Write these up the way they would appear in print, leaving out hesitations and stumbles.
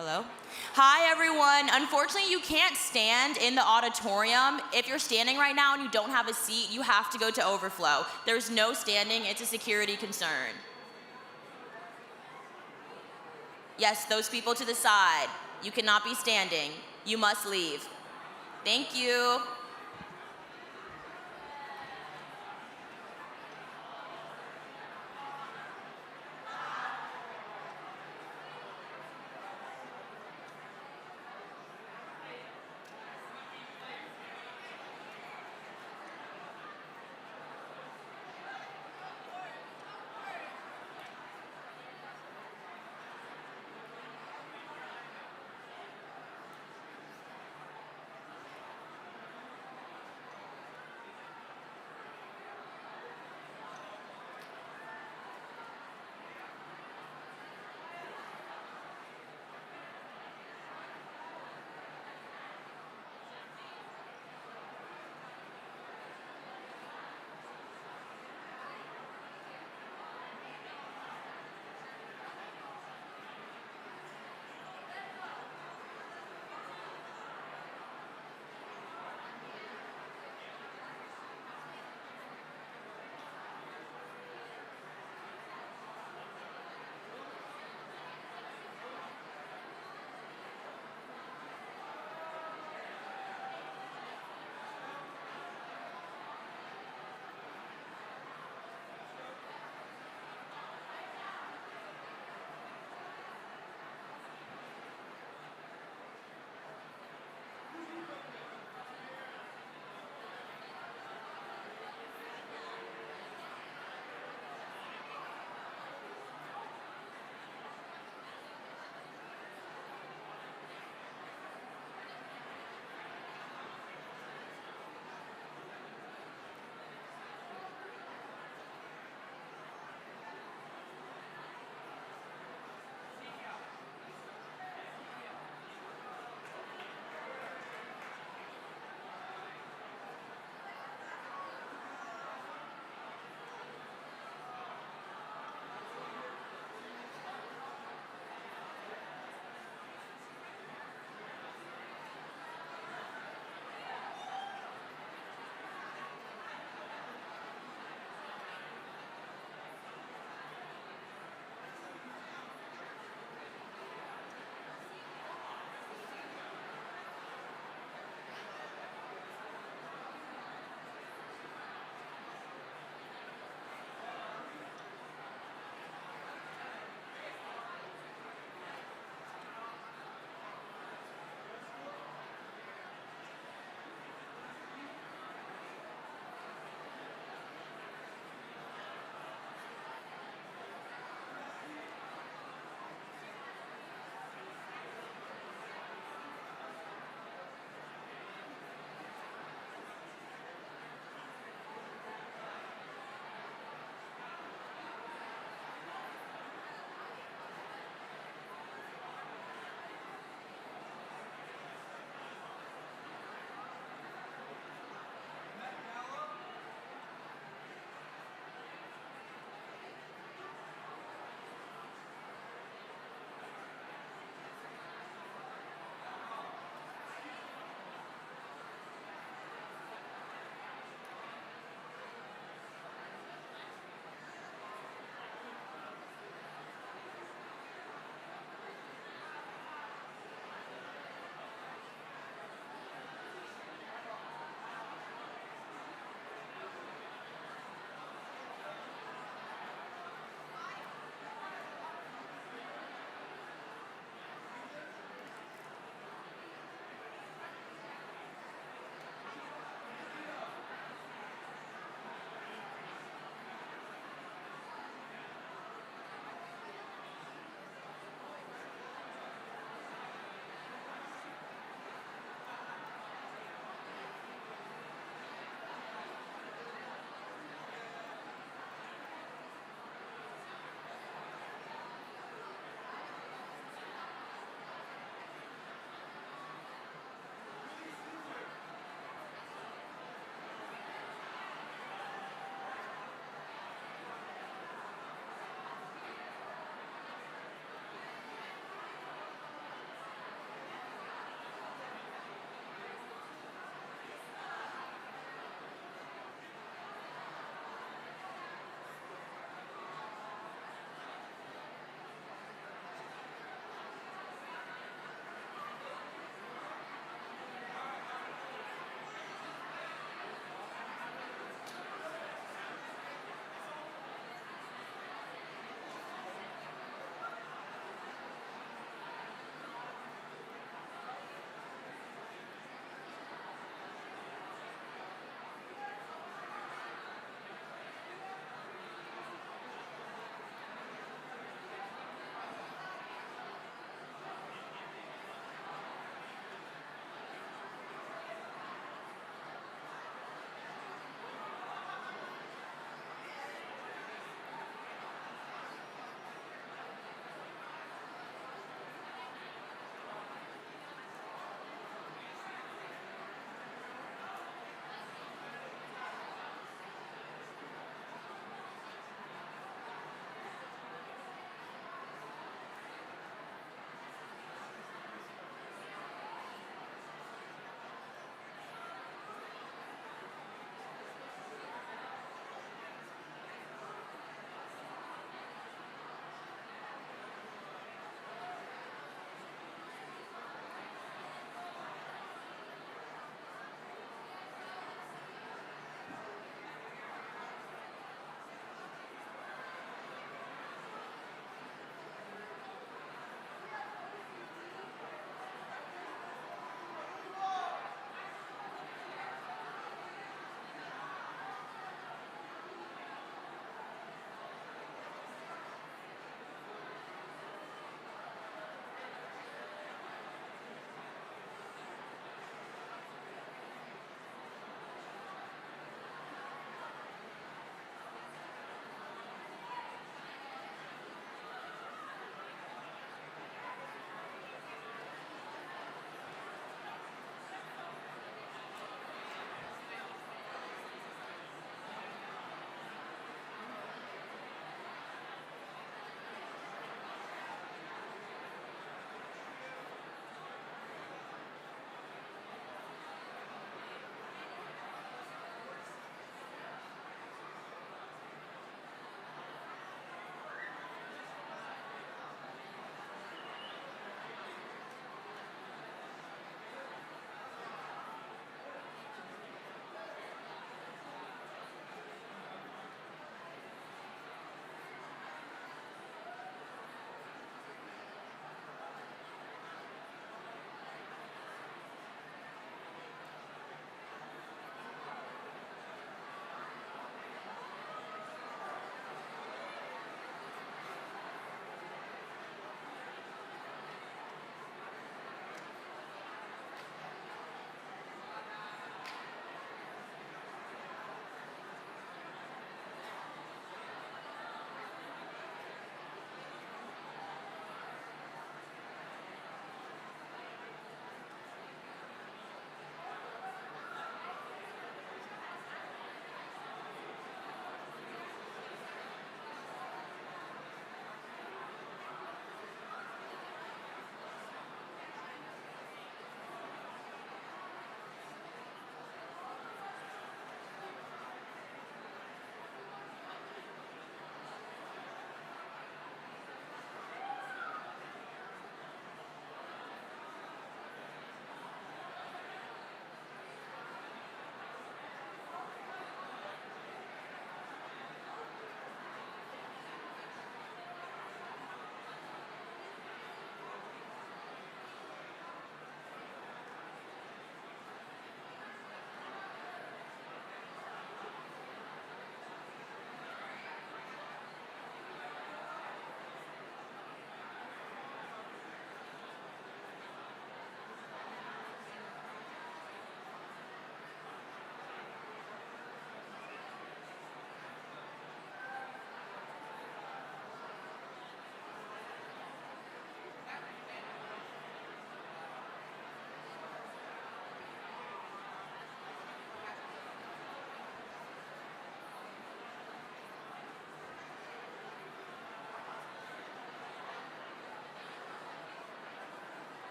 Hello? Hi, everyone. Unfortunately, you can't stand in the auditorium. If you're standing right now and you don't have a seat, you have to go to overflow. There's no standing. It's a security concern. Yes, those people to the side. You cannot be standing. You must leave. Thank you.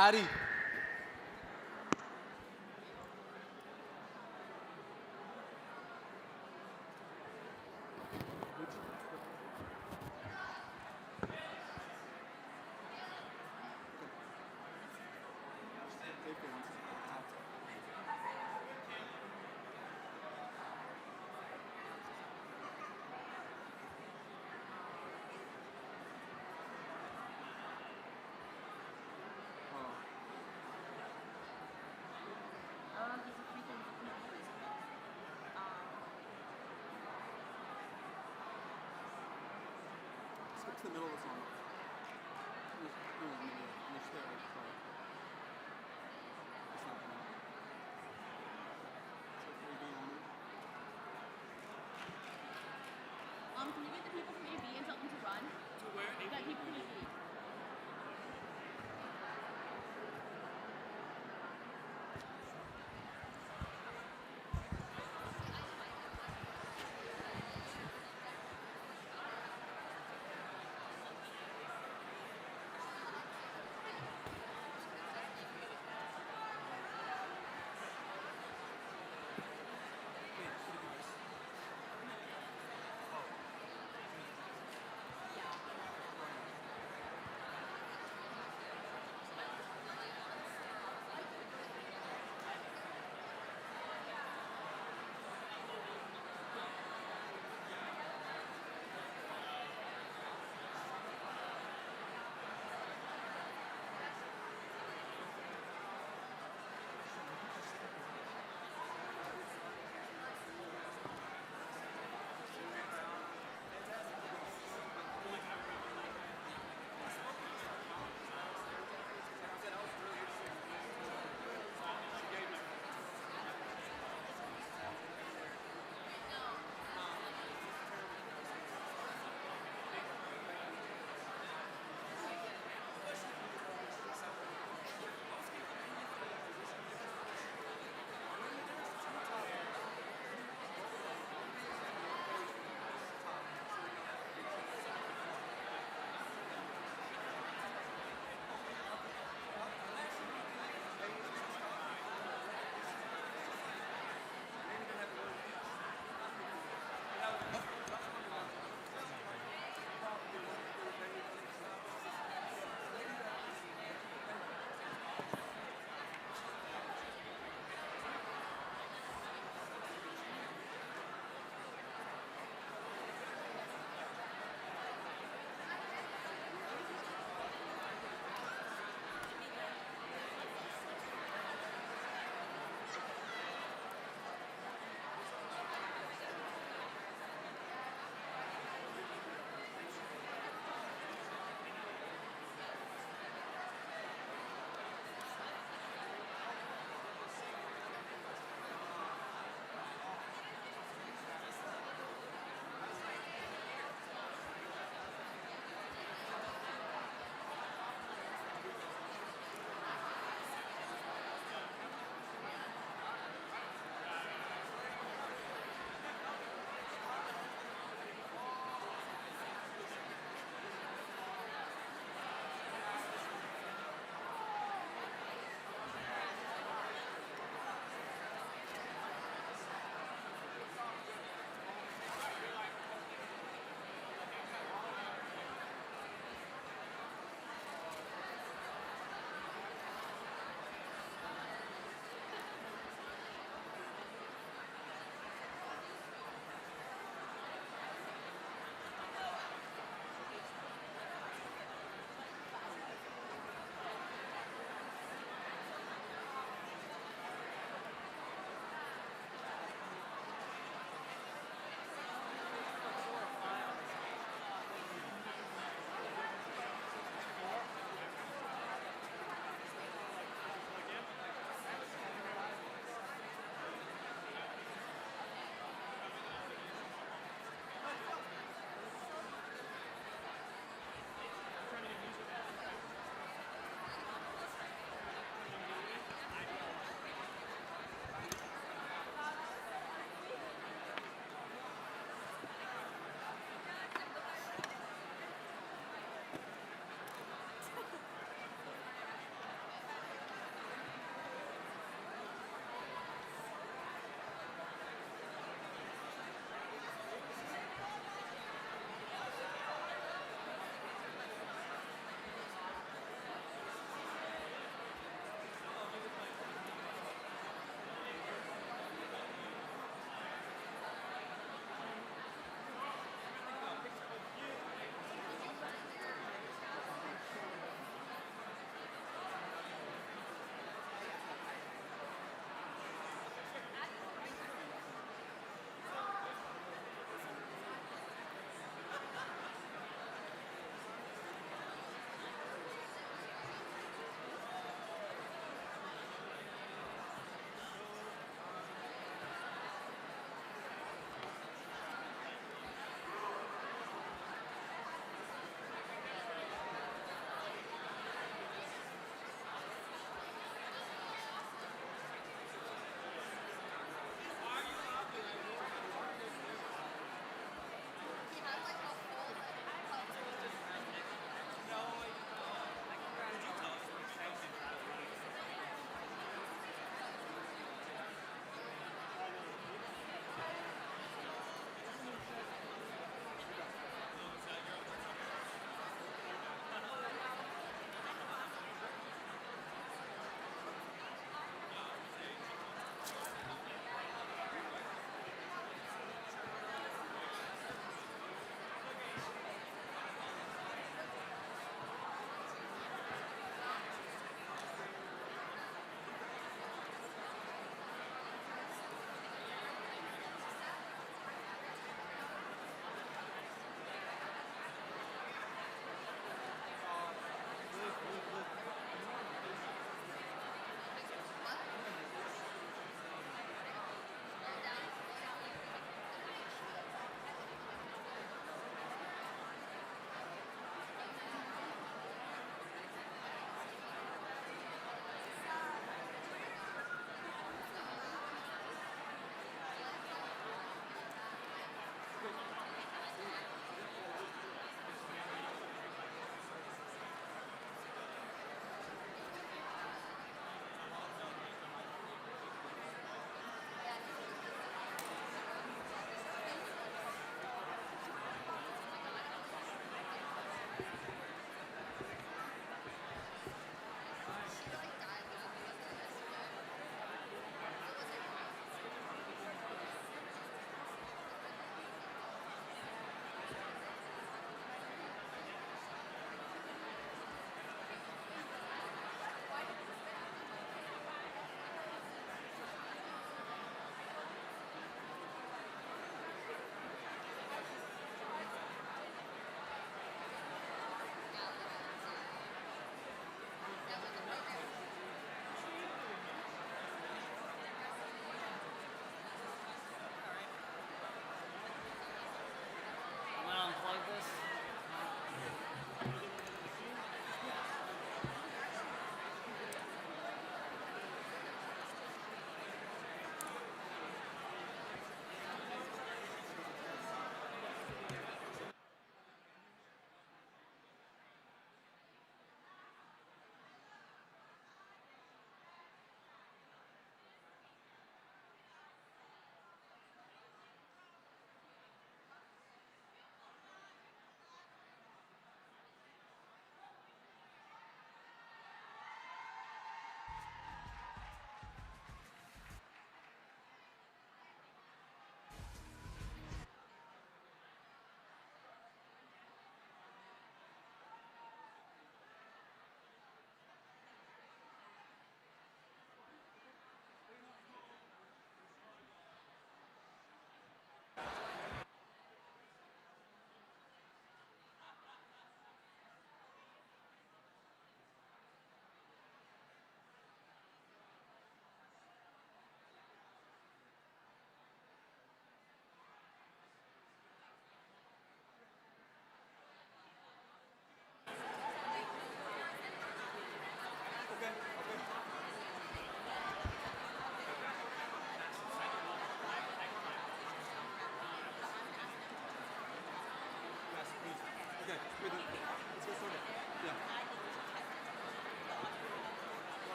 Addy. Skip to the middle of the song. Can you get the people from AB and tell them to run? To where? Get people from AB.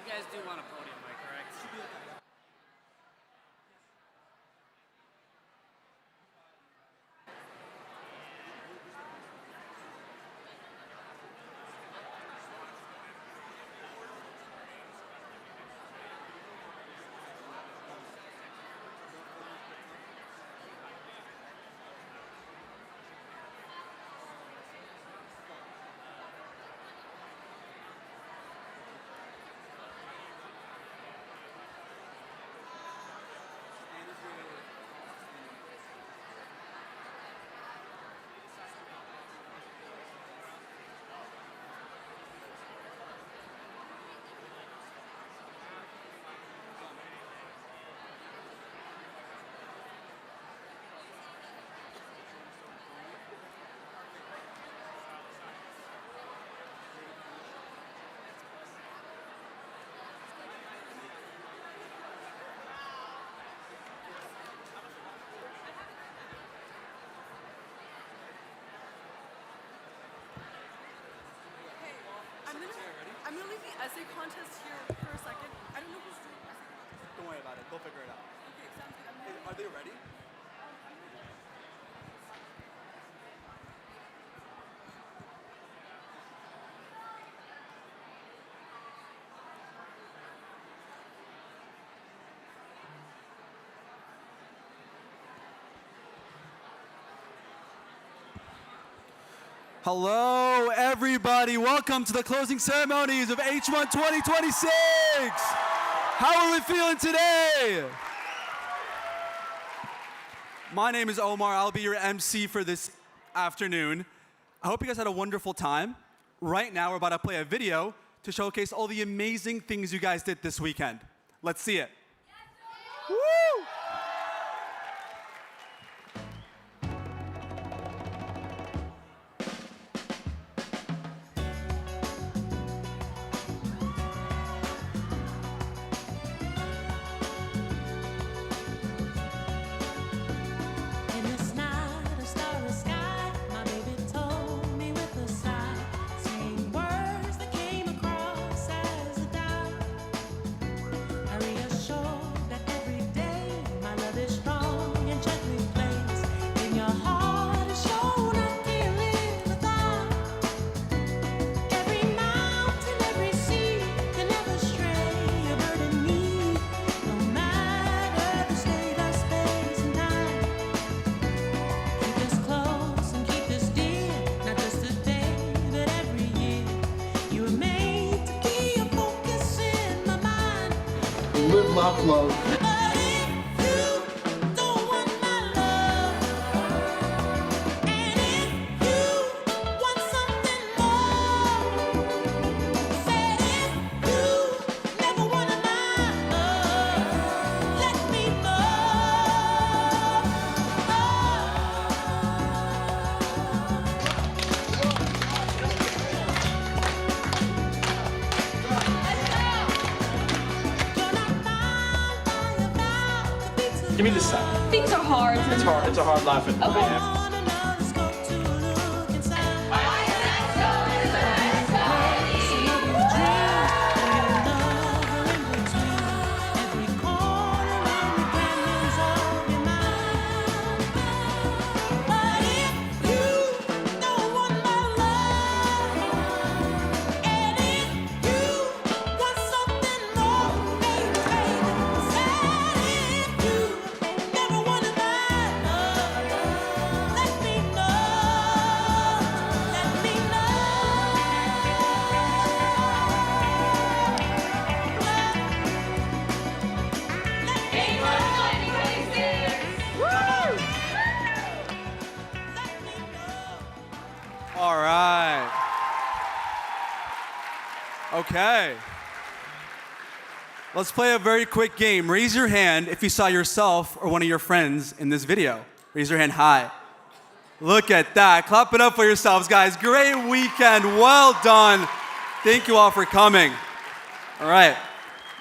You guys do want a podium mic, correct? I'm gonna leave the essay contest here for a second. I don't know who's doing the essay contest. Don't worry about it. They'll figure it out. Okay, sounds good. Hey, are they ready? Hello, everybody. Welcome to the closing ceremonies of HMUN 2026. How are we feeling today? My name is Omar. I'll be your MC for this afternoon. I hope you guys had a wonderful time. Right now, we're about to play a video to showcase all the amazing things you guys did this weekend. Let's see it. Woo! And it's not a starry sky, my baby told me with a sigh, saying words that came across as a die. love, love. But if you don't want my love, and if you want something more, said if you never wanted my love, let me know. Give me this side. Things are hard. It's hard. It's a hard laugh at 3 a.m. All right. Okay. Let's play a very quick game. Raise your hand if you saw yourself or one of your friends in this video. Raise your hand high. Look at that. Clap it up for yourselves, guys. Great weekend. Well done. Thank you all for coming. All right.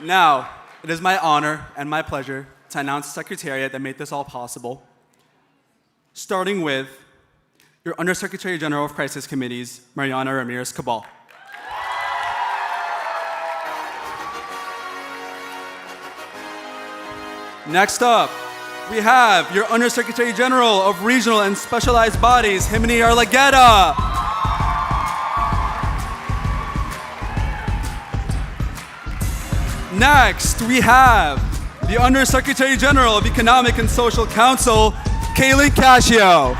Now, it is my honor and my pleasure to announce the Secretariat that made this all possible. Starting with your Undersecretary General of Crisis Committees, Mariana Ramirez Cabal. Next up, we have your Undersecretary General of Regional and Specialized Bodies, Jimmy Arlagueta. Next, we have the Undersecretary General of Economic and Social Council, Kaylin Cascio.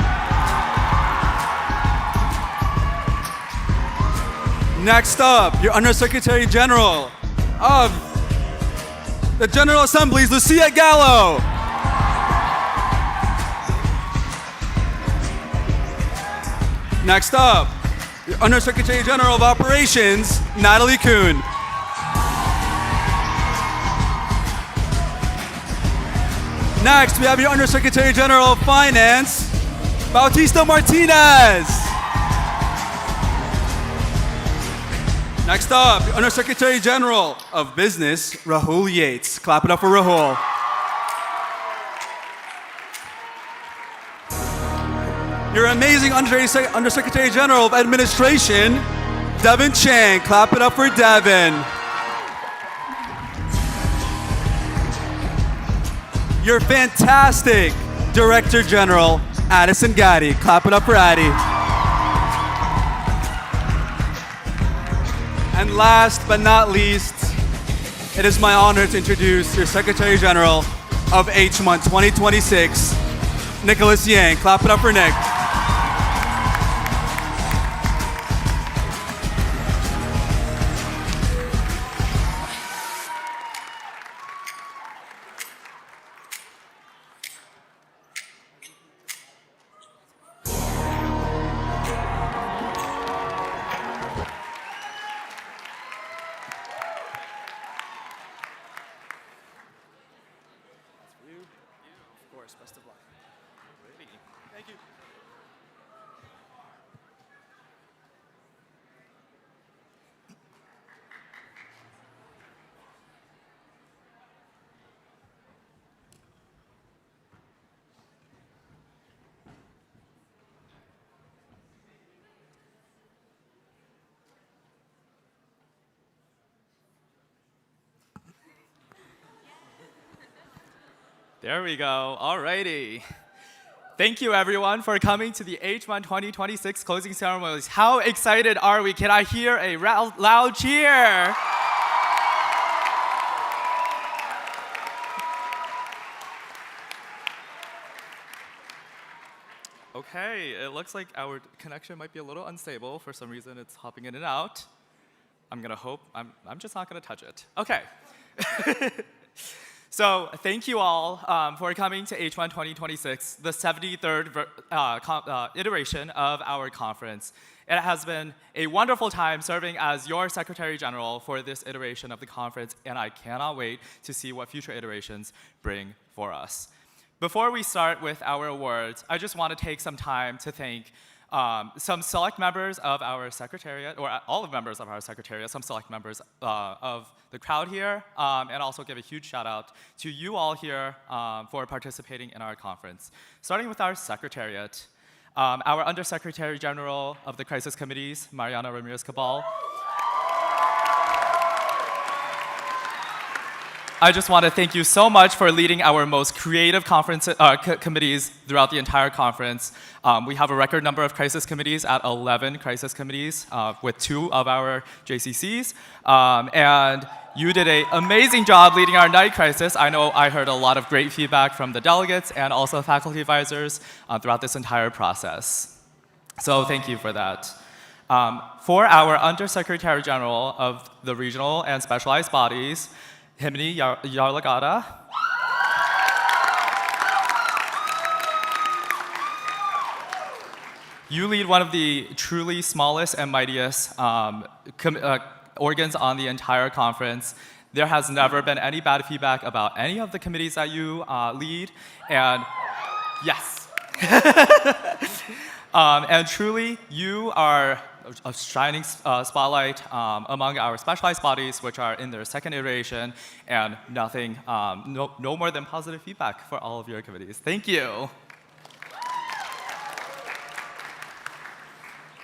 Next up, your Undersecretary General of the General Assembly's Lucia Gallo. Next up, your Undersecretary General of Operations, Natalie Kuhn. Next, we have your Undersecretary General of Finance, Bautista Martinez. Next up, the Undersecretary General of Business, Rahul Yates. Clap it up for Rahul. Your amazing Undersecretary General of Administration, Devin Chang. Clap it up for Devin. Your fantastic Director General, Addison Gatti. Clap it up for Addie. And last but not least, it is my honor to introduce your Secretary General of HMUN 2026, Nicholas Yang. Clap it up for Nick. Best of luck. Thank you. There we go. Alrighty. Thank you, everyone, for coming to the HMUN 2026 closing ceremonies. How excited are we? Can I hear a loud cheer? Okay, it looks like our connection might be a little unstable. For some reason, it's hopping in and out. I'm just not gonna touch it. Okay. So thank you all for coming to HMUN 2026, the 73rd iteration of our conference. It has been a wonderful time serving as your Secretary General for this iteration of the conference, and I cannot wait to see what future iterations bring for us. Before we start with our awards, I just want to take some time to thank some select members of our Secretariat, or all of members of our Secretariat, some select members of the crowd here, and also give a huge shout out to you all here for participating in our conference. Starting with our Secretariat, our Undersecretary General of the Crisis Committees, Mariana Ramirez-Cabal. I just want to thank you so much for leading our most creative committees throughout the entire conference. We have a record number of crisis committees at 11 crisis committees with 2 of our JCCs. And you did an amazing job leading our night crisis. I know I heard a lot of great feedback from the delegates and also faculty advisors throughout this entire process. So thank you for that. For our Undersecretary General of the regional and specialized bodies, Himini Yarlagada. You lead one of the truly smallest and mightiest organs on the entire conference. There has never been any bad feedback about any of the committees that you lead, and yes. And truly, you are a shining spotlight among our specialized bodies, which are in their second iteration, and nothing, no more than positive feedback for all of your committees. Thank you.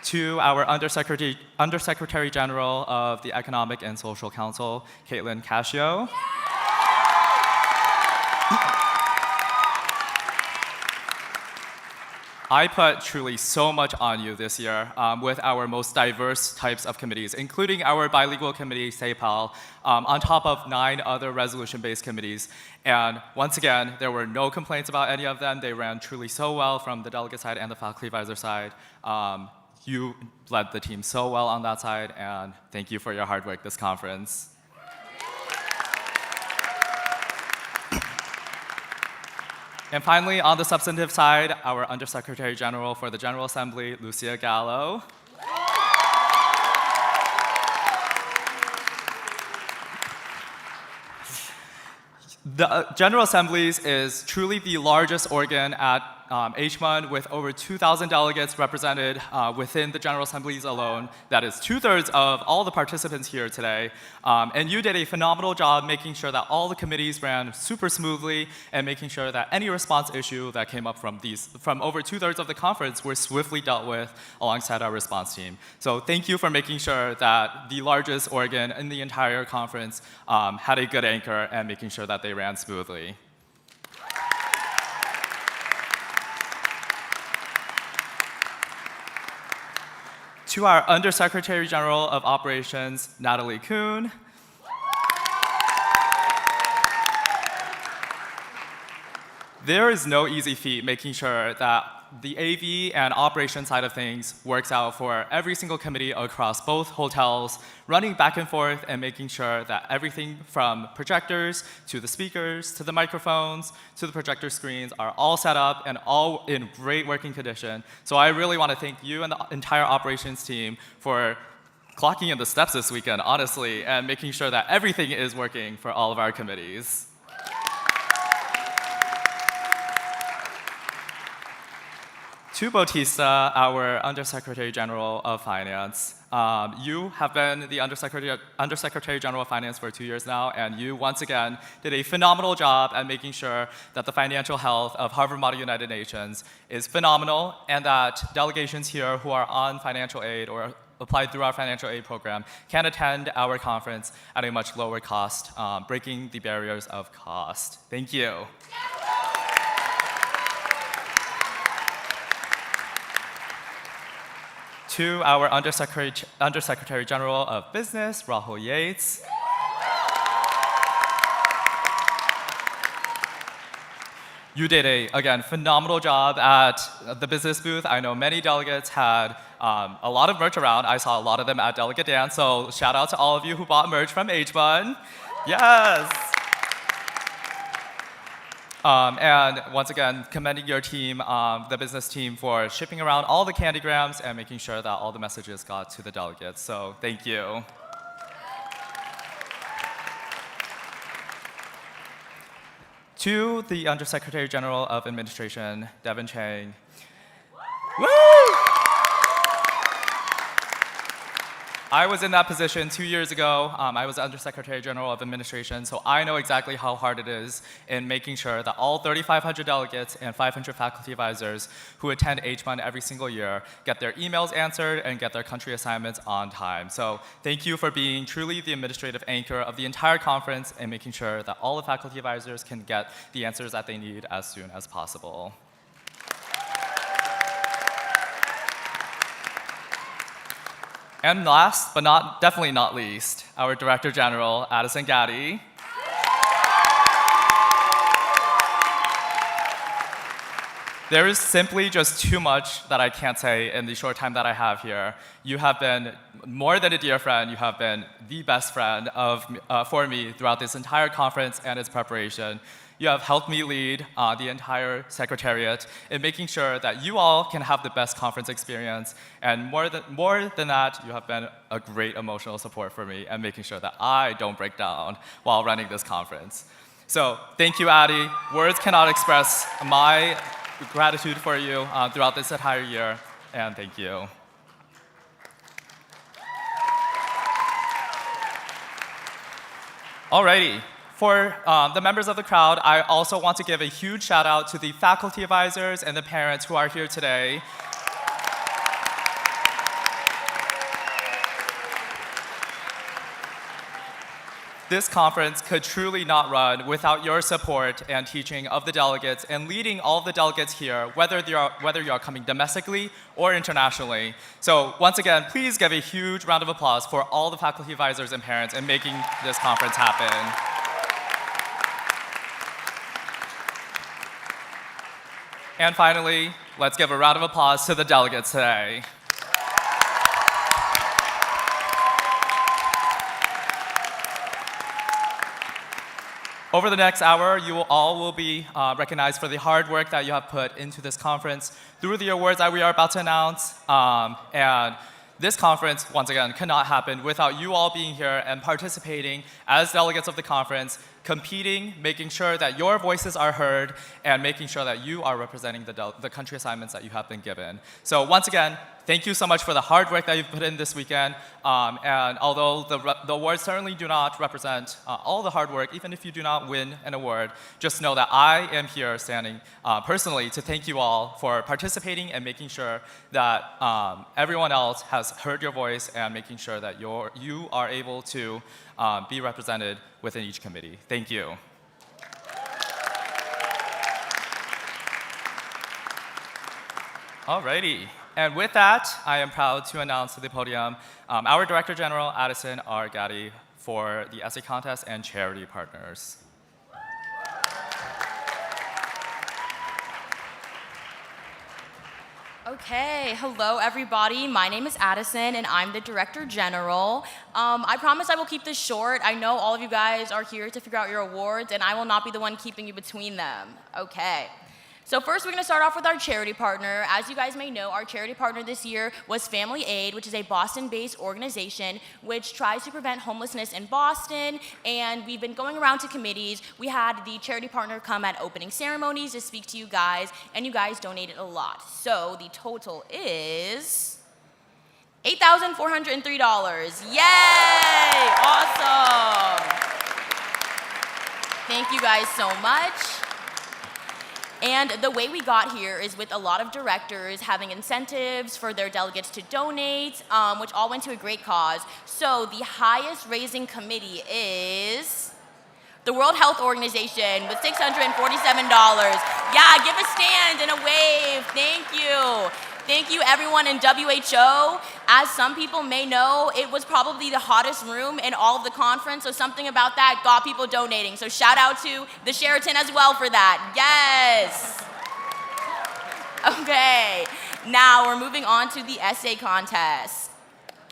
To our Undersecretary General of the Economic and Social Council, Caitlin Cascio. I put truly so much on you this year with our most diverse types of committees, including our bilingual committee, SEPAL, on top of 9 other resolution-based committees. And once again, there were no complaints about any of them. They ran truly so well from the delegate side and the faculty advisor side. You led the team so well on that side, and thank you for your hard work this conference. And finally, on the substantive side, our Undersecretary General for the General Assembly, Lucia Gallo. The General Assemblies is truly the largest organ at HMUN, with over 2,000 delegates represented within the General Assemblies alone. That is 2/3 of all the participants here today. And you did a phenomenal job making sure that all the committees ran super smoothly and making sure that any response issue that came up from over 2/3 of the conference were swiftly dealt with alongside our response team. So thank you for making sure that the largest organ in the entire conference had a good anchor and making sure that they ran smoothly. To our Undersecretary General of Operations, Natalie Kuhn. There is no easy feat making sure that the AV and operation side of things works out for every single committee across both hotels, running back and forth and making sure that everything from projectors to the speakers to the microphones to the projector screens are all set up and all in great working condition. So I really want to thank you and the entire operations team for clocking in the steps this weekend, honestly, and making sure that everything is working for all of our committees. To Bautista, our Undersecretary General of Finance. You have been the Undersecretary General of Finance for 2 years now, and you once again did a phenomenal job at making sure that the financial health of Harvard Model United Nations is phenomenal, and that delegations here who are on financial aid or applied through our financial aid program can attend our conference at a much lower cost, breaking the barriers of cost. Thank you. To our Undersecretary General of Business, Rahul Yates. You did again, phenomenal job at the business booth. I know many delegates had a lot of merch around. I saw a lot of them at Delegate Dance, so shout out to all of you who bought merch from HMUN. Yes. And once again, commending your team, the business team, for shipping around all the candygrams and making sure that all the messages got to the delegates. So thank you. To the Undersecretary General of Administration, Devin Chang. Woo! I was in that position 2 years ago. I was Undersecretary General of Administration, so I know exactly how hard it is in making sure that all 3,500 delegates and 500 faculty advisors who attend HMUN every single year get their emails answered and get their country assignments on time. So thank you for being truly the administrative anchor of the entire conference and making sure that all the faculty advisors can get the answers that they need as soon as possible. And last, but definitely not least, our Director General, Addison Gaddy. There is simply just too much that I can't say in the short time that I have here. You have been more than a dear friend. You have been the best friend for me throughout this entire conference and its preparation. You have helped me lead the entire Secretariat in making sure that you all can have the best conference experience. And more than that, you have been a great emotional support for me and making sure that I don't break down while running this conference. So thank you, Addie. Words cannot express my gratitude for you throughout this entire year, and thank you. Alrighty. For the members of the crowd, I also want to give a huge shout out to the faculty advisors and the parents who are here today. This conference could truly not run without your support and teaching of the delegates and leading all of the delegates here, whether you are coming domestically or internationally. So once again, please give a huge round of applause for all the faculty advisors and parents in making this conference happen. And finally, let's give a round of applause to the delegates today. Over the next hour, you all will be recognized for the hard work that you have put into this conference through the awards that we are about to announce. And this conference, once again, cannot happen without you all being here and participating as delegates of the conference, competing, making sure that your voices are heard, and making sure that you are representing the country assignments that you have been given. So once again, thank you so much for the hard work that you've put in this weekend. And although the awards certainly do not represent all the hard work, even if you do not win an award, just know that I am here standing personally to thank you all for participating and making sure that everyone else has heard your voice and making sure that you are able to be represented within each committee. Thank you. Alrighty. And with that, I am proud to announce to the podium our Director General, Addison R. Gaddy, for the essay contest and charity partners. Okay, hello everybody. My name is Addison and I'm the Director General. I promise I will keep this short. I know all of you guys are here to figure out your awards and I will not be the one keeping you between them. Okay. So first we're going to start off with our charity partner. As you guys may know, our charity partner this year was Family Aid, which is a Boston-based organization which tries to prevent homelessness in Boston, and we've been going around to committees. We had the charity partner come at opening ceremonies to speak to you guys, and you guys donated a lot. So the total is $8,403. Yay! Awesome! Thank you guys so much. And the way we got here is with a lot of directors having incentives for their delegates to donate, which all went to a great cause. So the highest raising committee is the World Health Organization with $647. Yeah, give a stand and a wave. Thank you. Thank you everyone in WHO. As some people may know, it was probably the hottest room in all of the conference, so something about that got people donating. So shout out to the Sheraton as well for that. Yes. Okay, now we're moving on to the essay contest.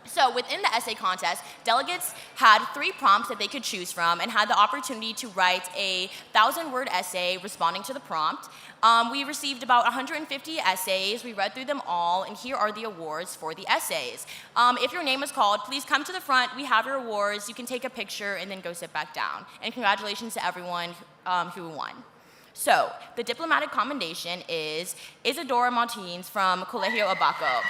So within the essay contest, delegates had 3 prompts that they could choose from and had the opportunity to write a 1,000-word essay responding to the prompt. We received about 150 essays. We read through them all, and here are the awards for the essays. If your name is called, please come to the front. We have your awards. You can take a picture and then go sit back down. And congratulations to everyone who won. So the diplomatic commendation is Isadora Martins from Colegio Abaco.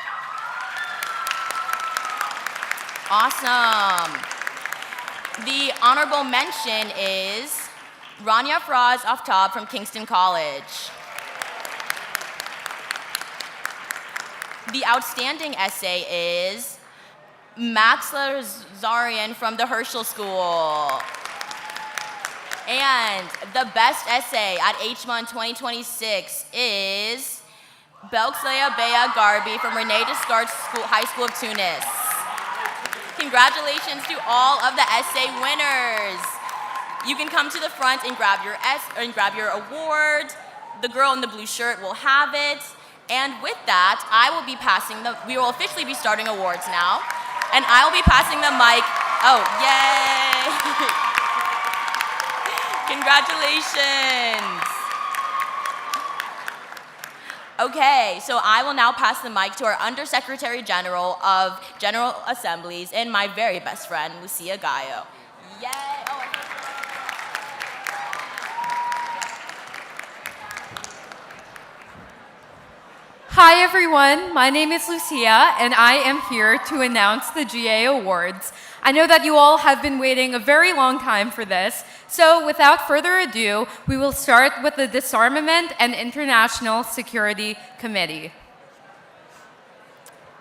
Awesome. The honorable mention is Rania Fraz Aftab from Kingston College. The outstanding essay is Max Lazarian from the Herschel School. And the best essay at HMUN 2026 is Belksleya Bea Garbi from Rene Descartes High School of Tunis. Congratulations to all of the essay winners. You can come to the front and grab your award. The girl in the blue shirt will have it. And with that, we will officially be starting awards now. And I will be passing the mic. Oh, yay! Congratulations. Okay, so I will now pass the mic to our Undersecretary General of General Assemblies and my very best friend, Lucia Gallo. Yay! Oh, Hi everyone, my name is Lucia and I am here to announce the GA Awards. I know that you all have been waiting a very long time for this, so without further ado, we will start with the Disarmament and International Security Committee.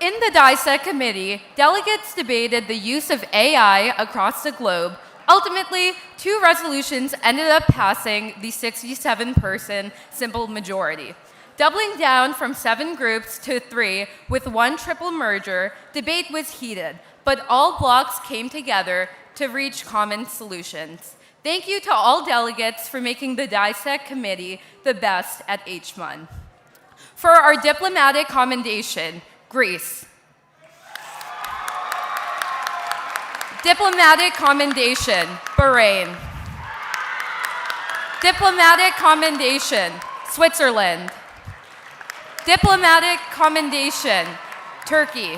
In the DISEC committee, delegates debated the use of AI across the globe. Ultimately, 2 resolutions ended up passing the 67-person simple majority. Doubling down from 7 groups to 3 with 1 triple merger, debate was heated, but all blocs came together to reach common solutions. Thank you to all delegates for making the DISEC committee the best at HMUN. For our diplomatic commendation, Greece. Diplomatic commendation, Bahrain. Diplomatic commendation, Switzerland. Diplomatic commendation, Turkey.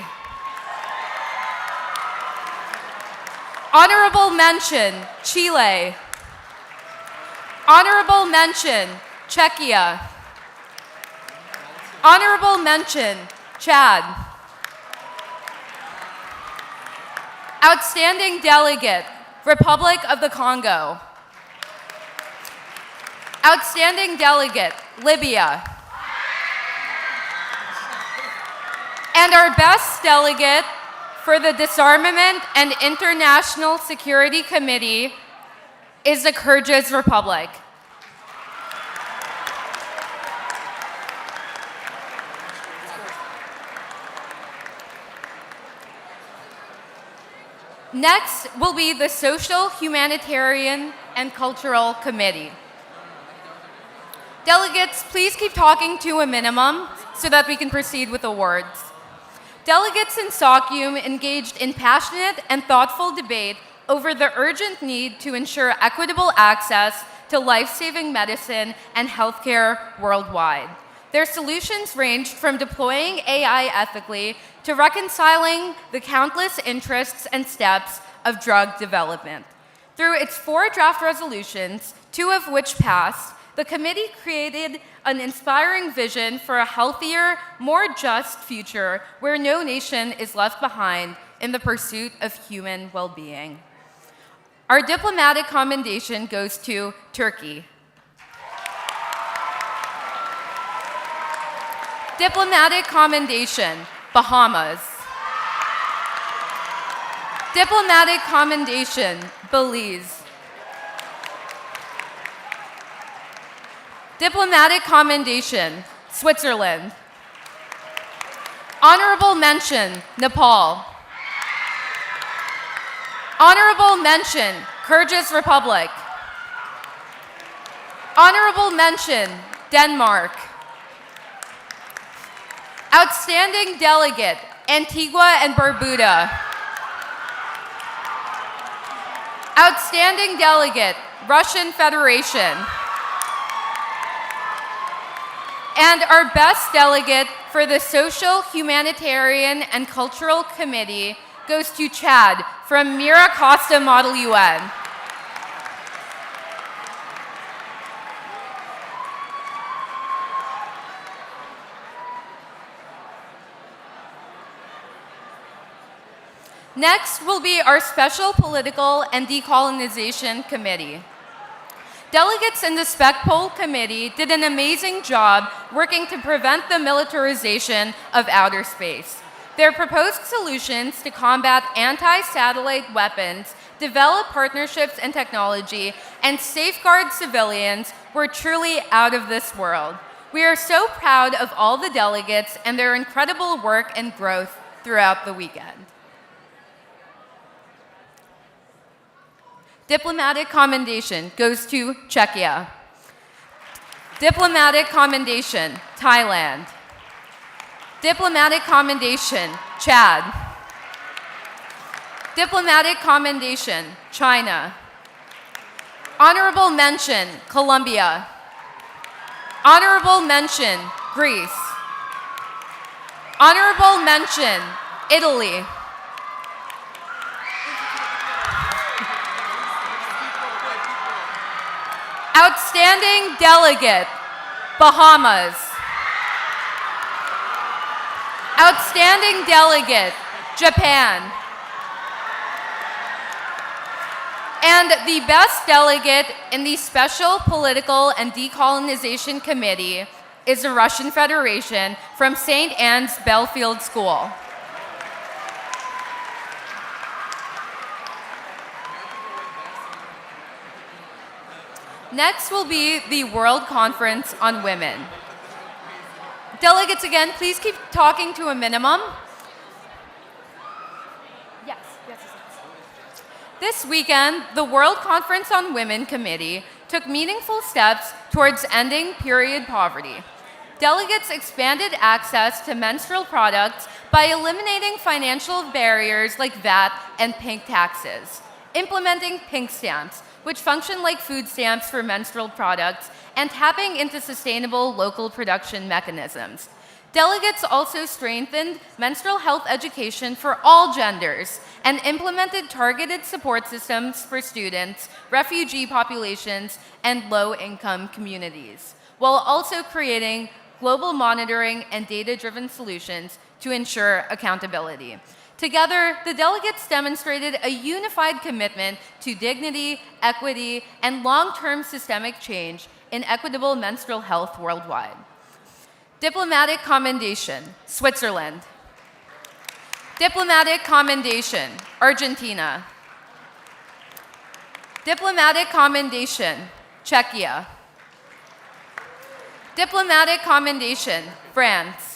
Honorable mention, Chile. Honorable mention, Czechia. Honorable mention, Chad. Outstanding delegate, Republic of the Congo. Outstanding delegate, Libya. And our best delegate for the Disarmament and International Security Committee is the Kyrgyz Republic. Next will be the Social, Humanitarian, and Cultural Committee. Delegates, please keep talking to a minimum so that we can proceed with awards. Delegates in SOCUM engaged in passionate and thoughtful debate over the urgent need to ensure equitable access to life-saving medicine and healthcare worldwide. Their solutions ranged from deploying AI ethically to reconciling the countless interests and steps of drug development. Through its 4 draft resolutions, 2 of which passed, the committee created an inspiring vision for a healthier, more just future where no nation is left behind in the pursuit of human well-being. Our diplomatic commendation goes to Turkey. Diplomatic commendation, Bahamas. Diplomatic commendation, Belize. Diplomatic commendation, Switzerland. Honorable mention, Nepal. Honorable mention, Kyrgyz Republic. Honorable mention, Denmark. Outstanding delegate, Antigua and Barbuda. Outstanding delegate, Russian Federation. And our best delegate for the Social, Humanitarian, and Cultural Committee goes to Chad from Mira Costa Model UN. Next will be our Special Political and Decolonization Committee. Delegates in the Spec Poll Committee did an amazing job working to prevent the militarization of outer space. Their proposed solutions to combat anti-satellite weapons, develop partnerships and technology, and safeguard civilians were truly out of this world. We are so proud of all the delegates and their incredible work and growth throughout the weekend. Diplomatic commendation goes to Czechia. Diplomatic commendation, Thailand. Diplomatic commendation, Chad. Diplomatic commendation, China. Honorable mention, Colombia. Honorable mention, Greece. Honorable mention, Italy. Outstanding delegate, Bahamas. Outstanding delegate, Japan. And the best delegate in the Special Political and Decolonization Committee is the Russian Federation from St. Anne's Belfield School. Next will be the World Conference on Women. Delegates, again, please keep talking to a minimum. Yes. This weekend, the World Conference on Women Committee took meaningful steps towards ending period poverty. Delegates expanded access to menstrual products by eliminating financial barriers like VAT and pink taxes, implementing pink stamps, which function like food stamps for menstrual products, and tapping into sustainable local production mechanisms. Delegates also strengthened menstrual health education for all genders and implemented targeted support systems for students, refugee populations, and low-income communities, while also creating global monitoring and data-driven solutions to ensure accountability. Together, the delegates demonstrated a unified commitment to dignity, equity, and long-term systemic change in equitable menstrual health worldwide. Diplomatic commendation, Switzerland. Diplomatic commendation, Argentina. Diplomatic commendation, Czechia. Diplomatic commendation, France.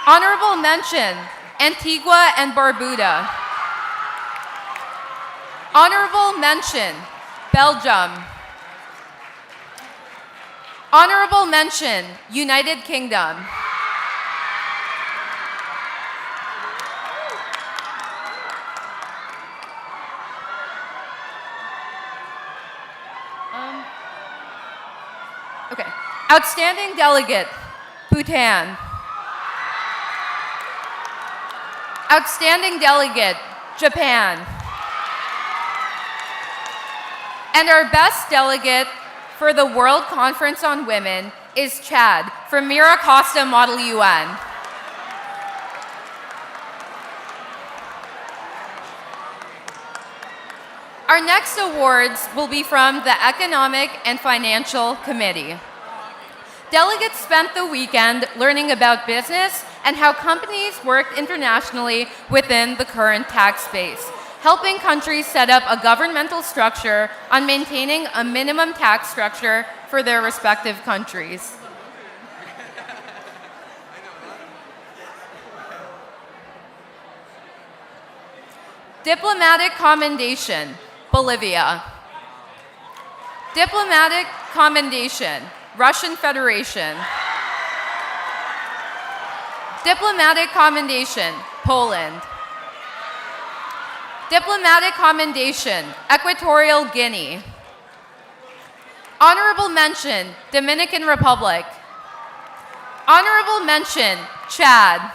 Honorable mention, Antigua and Barbuda. Honorable mention, Belgium. Honorable mention, United Kingdom. Okay. Outstanding delegate, Bhutan. Outstanding delegate, Japan. And our best delegate for the World Conference on Women is Chad from Mira Costa Model UN. Our next awards will be from the Economic and Financial Committee. Delegates spent the weekend learning about business and how companies work internationally within the current tax base, helping countries set up a governmental structure on maintaining a minimum tax structure for their respective countries. Diplomatic commendation, Bolivia. Diplomatic commendation, Russian Federation. Diplomatic commendation, Poland. Diplomatic commendation, Equatorial Guinea. Honorable mention, Dominican Republic. Honorable mention, Chad.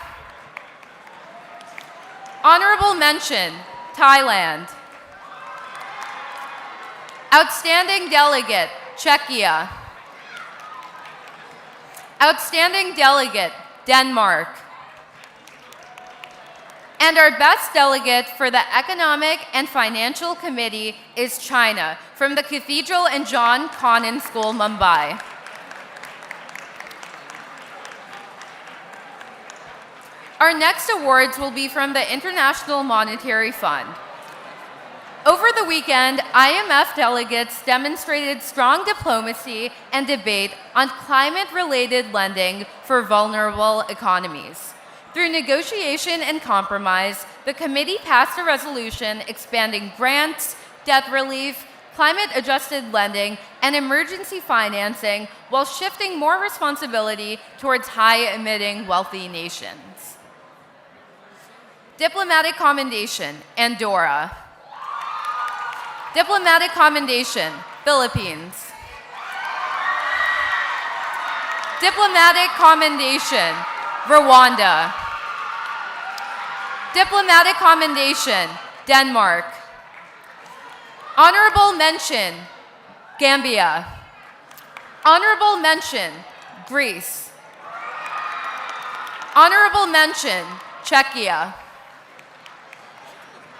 Honorable mention, Thailand. Outstanding delegate, Czechia. Outstanding delegate, Denmark. And our best delegate for the Economic and Financial Committee is China, from the Cathedral and John Connon School, Mumbai. Our next awards will be from the International Monetary Fund. Over the weekend, IMF delegates demonstrated strong diplomacy and debate on climate-related lending for vulnerable economies. Through negotiation and compromise, the committee passed a resolution expanding grants, debt relief, climate-adjusted lending, and emergency financing while shifting more responsibility towards high-emitting wealthy nations. Diplomatic commendation, Andorra. Diplomatic commendation, Philippines. Diplomatic commendation, Rwanda. Diplomatic commendation, Denmark. Honorable mention, Gambia. Honorable mention, Greece. Honorable mention, Czechia.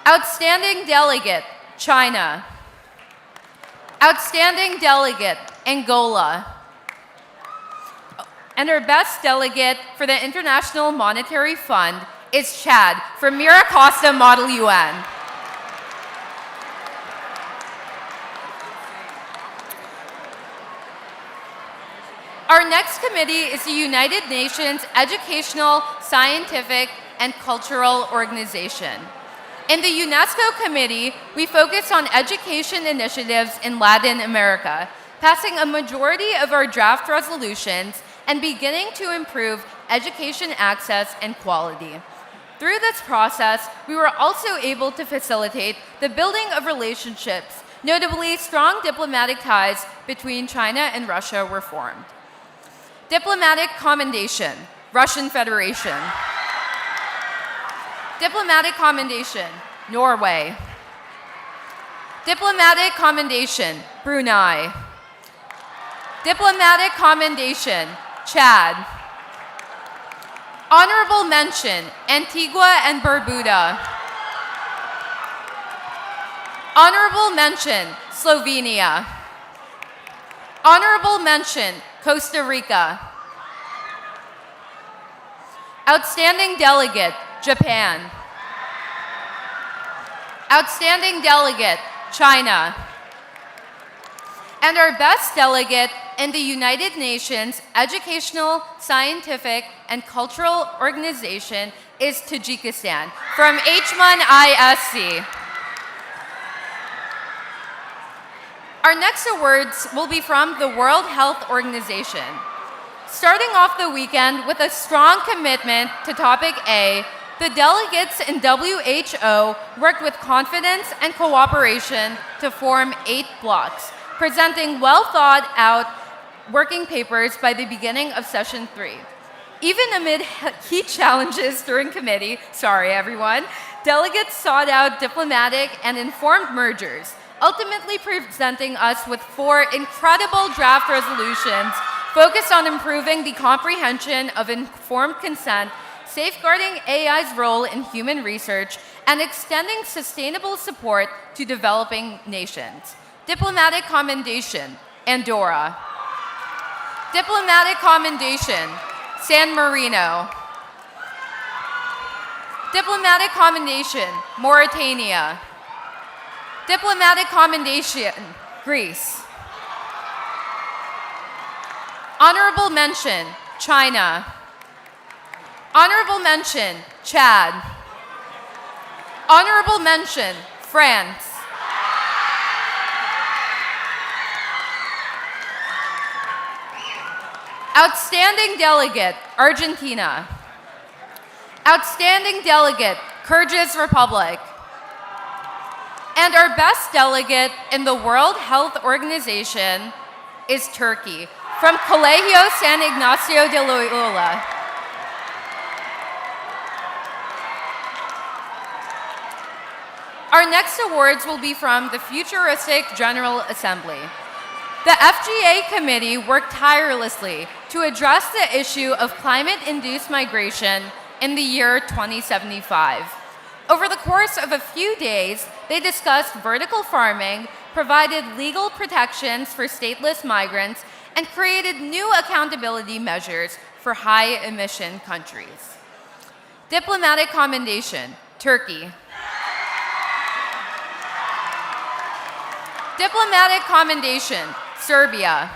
Outstanding delegate, China. Outstanding delegate, Angola. And our best delegate for the International Monetary Fund is Chad from Mira Costa Model UN. Our next committee is the United Nations Educational, Scientific, and Cultural Organization. In the UNESCO Committee, we focus on education initiatives in Latin America, passing a majority of our draft resolutions and beginning to improve education access and quality. Through this process, we were also able to facilitate the building of relationships. Notably, strong diplomatic ties between China and Russia were formed. Diplomatic commendation, Russian Federation. Diplomatic commendation, Norway. Diplomatic commendation, Brunei. Diplomatic commendation, Chad. Honorable mention, Antigua and Barbuda. Honorable mention, Slovenia. Honorable mention, Costa Rica. Outstanding delegate, Japan. Outstanding delegate, China. And our best delegate in the United Nations Educational, Scientific, and Cultural Organization is Tajikistan from HMUN ISC. Our next awards will be from the World Health Organization. Starting off the weekend with a strong commitment to topic A, the delegates in WHO worked with confidence and cooperation to form 8 blocks, presenting well-thought-out working papers by the beginning of session 3. Even amid heat challenges during committee, sorry everyone, delegates sought out diplomatic and informed mergers, ultimately presenting us with 4 incredible draft resolutions focused on improving the comprehension of informed consent, safeguarding AI's role in human research, and extending sustainable support to developing nations. Diplomatic commendation, Andorra. Diplomatic commendation, San Marino. Diplomatic commendation, Mauritania. Diplomatic commendation, Greece. Honorable mention, China. Honorable mention, Chad. Honorable mention, France. Outstanding delegate, Argentina. Outstanding delegate, Kyrgyz Republic. And our best delegate in the World Health Organization is Turkey, from Colegio San Ignacio de Loyola. Our next awards will be from the Futuristic General Assembly. The FGA committee worked tirelessly to address the issue of climate-induced migration in the year 2075. Over the course of a few days, they discussed vertical farming, provided legal protections for stateless migrants, and created new accountability measures for high-emission countries. Diplomatic commendation, Turkey. Diplomatic commendation, Serbia.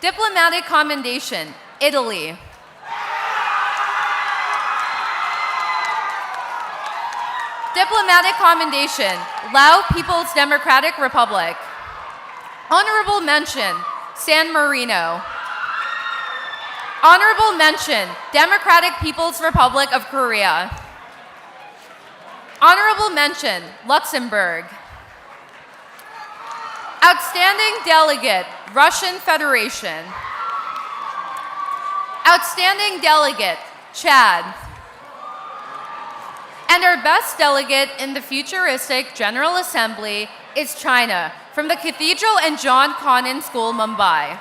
Diplomatic commendation, Italy. Diplomatic commendation, Lao People's Democratic Republic. Honorable mention, San Marino. Honorable mention, Democratic People's Republic of Korea. Honorable mention, Luxembourg. Outstanding delegate, Russian Federation. Outstanding delegate, Chad. And our best delegate in the Futuristic General Assembly is China, from the Cathedral and John Connon School, Mumbai.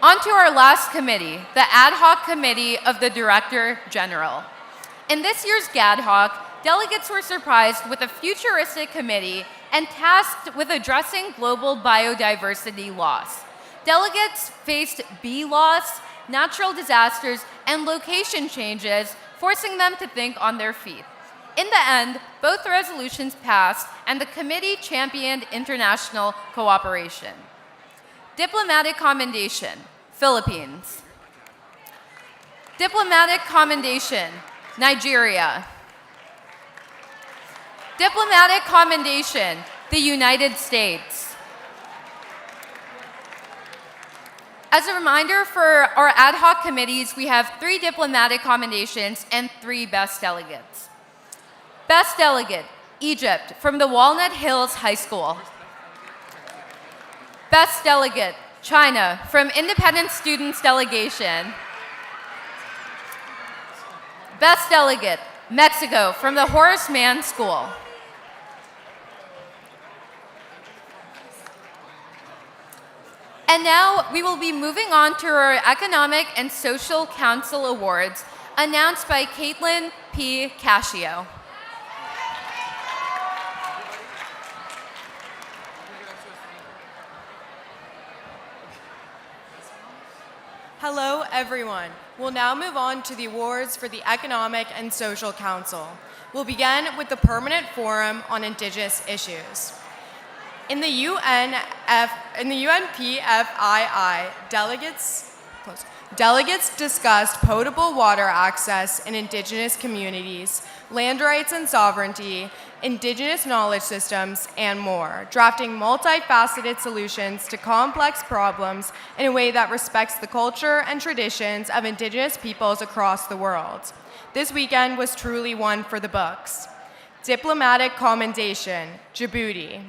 On to our last committee, the Ad Hoc Committee of the Director General. In this year's GADHOC, delegates were surprised with a futuristic committee and tasked with addressing global biodiversity loss. Delegates faced bee loss, natural disasters, and location changes, forcing them to think on their feet. In the end, both resolutions passed, and the committee championed international cooperation. Diplomatic commendation, Philippines. Diplomatic commendation, Nigeria. Diplomatic commendation, the United States. As a reminder, for our ad hoc committees, we have 3 diplomatic commendations and 3 best delegates. Best delegate, Egypt, from the Walnut Hills High School. Best delegate, China, from Independent Students Delegation. Best delegate, Mexico, from the Horace Mann School. And now we will be moving on to our Economic and Social Council Awards, announced by Caitlin P. Cascio. Hello, everyone. We'll now move on to the awards for the Economic and Social Council. We'll begin with the Permanent Forum on Indigenous Issues. In the UNPFII, delegates discussed potable water access in Indigenous communities, land rights and sovereignty, Indigenous knowledge systems, and more, drafting multifaceted solutions to complex problems in a way that respects the culture and traditions of Indigenous peoples across the world. This weekend was truly one for the books. Diplomatic commendation, Djibouti.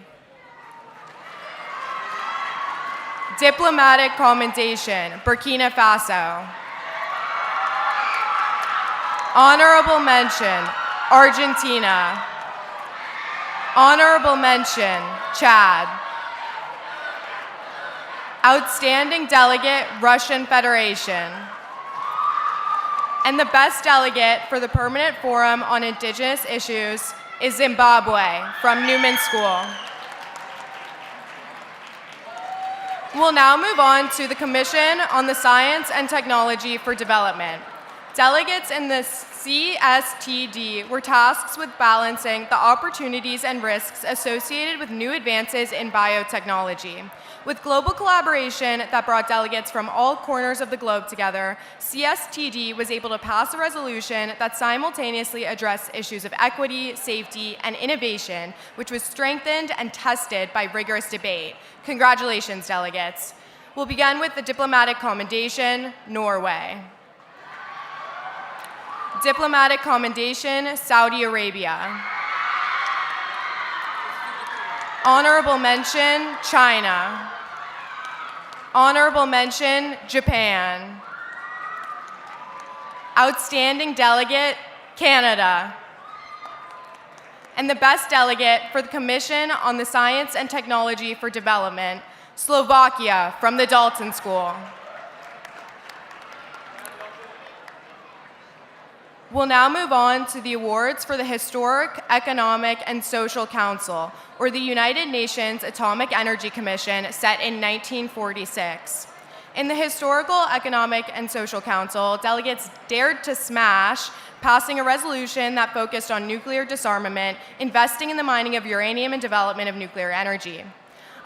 Diplomatic commendation, Burkina Faso. Honorable mention, Argentina. Honorable mention, Chad. Outstanding delegate, Russian Federation. And the best delegate for the Permanent Forum on Indigenous Issues is Zimbabwe, from Newman School. We'll now move on to the Commission on the Science and Technology for Development. Delegates in the CSTD were tasked with balancing the opportunities and risks associated with new advances in biotechnology. With global collaboration that brought delegates from all corners of the globe together, CSTD was able to pass a resolution that simultaneously addressed issues of equity, safety, and innovation, which was strengthened and tested by rigorous debate. Congratulations, delegates. We'll begin with the diplomatic commendation, Norway. Diplomatic commendation, Saudi Arabia. Honorable mention, China. Honorable mention, Japan. Outstanding delegate, Canada. And the best delegate for the Commission on the Science and Technology for Development, Slovakia from the Dalton School. We'll now move on to the awards for the Historic, Economic, and Social Council, or the United Nations Atomic Energy Commission, set in 1946. In the Historical, Economic, and Social Council, delegates dared to smash, passing a resolution that focused on nuclear disarmament, investing in the mining of uranium, and development of nuclear energy.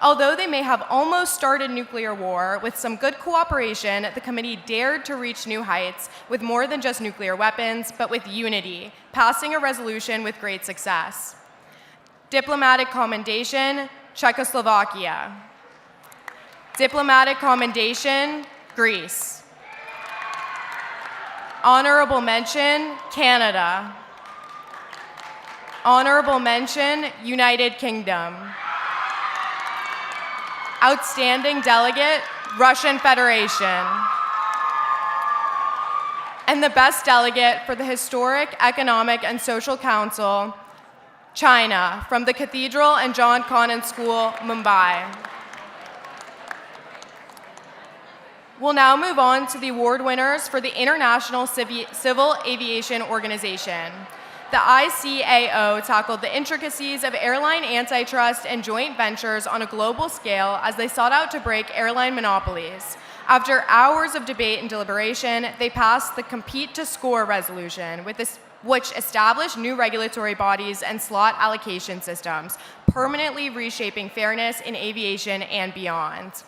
Although they may have almost started nuclear war, with some good cooperation, the committee dared to reach new heights with more than just nuclear weapons, but with unity, passing a resolution with great success. Diplomatic commendation, Czechoslovakia. Diplomatic commendation, Greece. Honorable mention, Canada. Honorable mention, United Kingdom. Outstanding delegate, Russian Federation. And the best delegate for the Historic, Economic, and Social Council, China, from the Cathedral and John Connon School, Mumbai. We'll now move on to the award winners for the International Civil Aviation Organization. The ICAO tackled the intricacies of airline antitrust and joint ventures on a global scale as they sought out to break airline monopolies. After hours of debate and deliberation, they passed the Compete to Score resolution, which established new regulatory bodies and slot allocation systems, permanently reshaping fairness in aviation and beyond.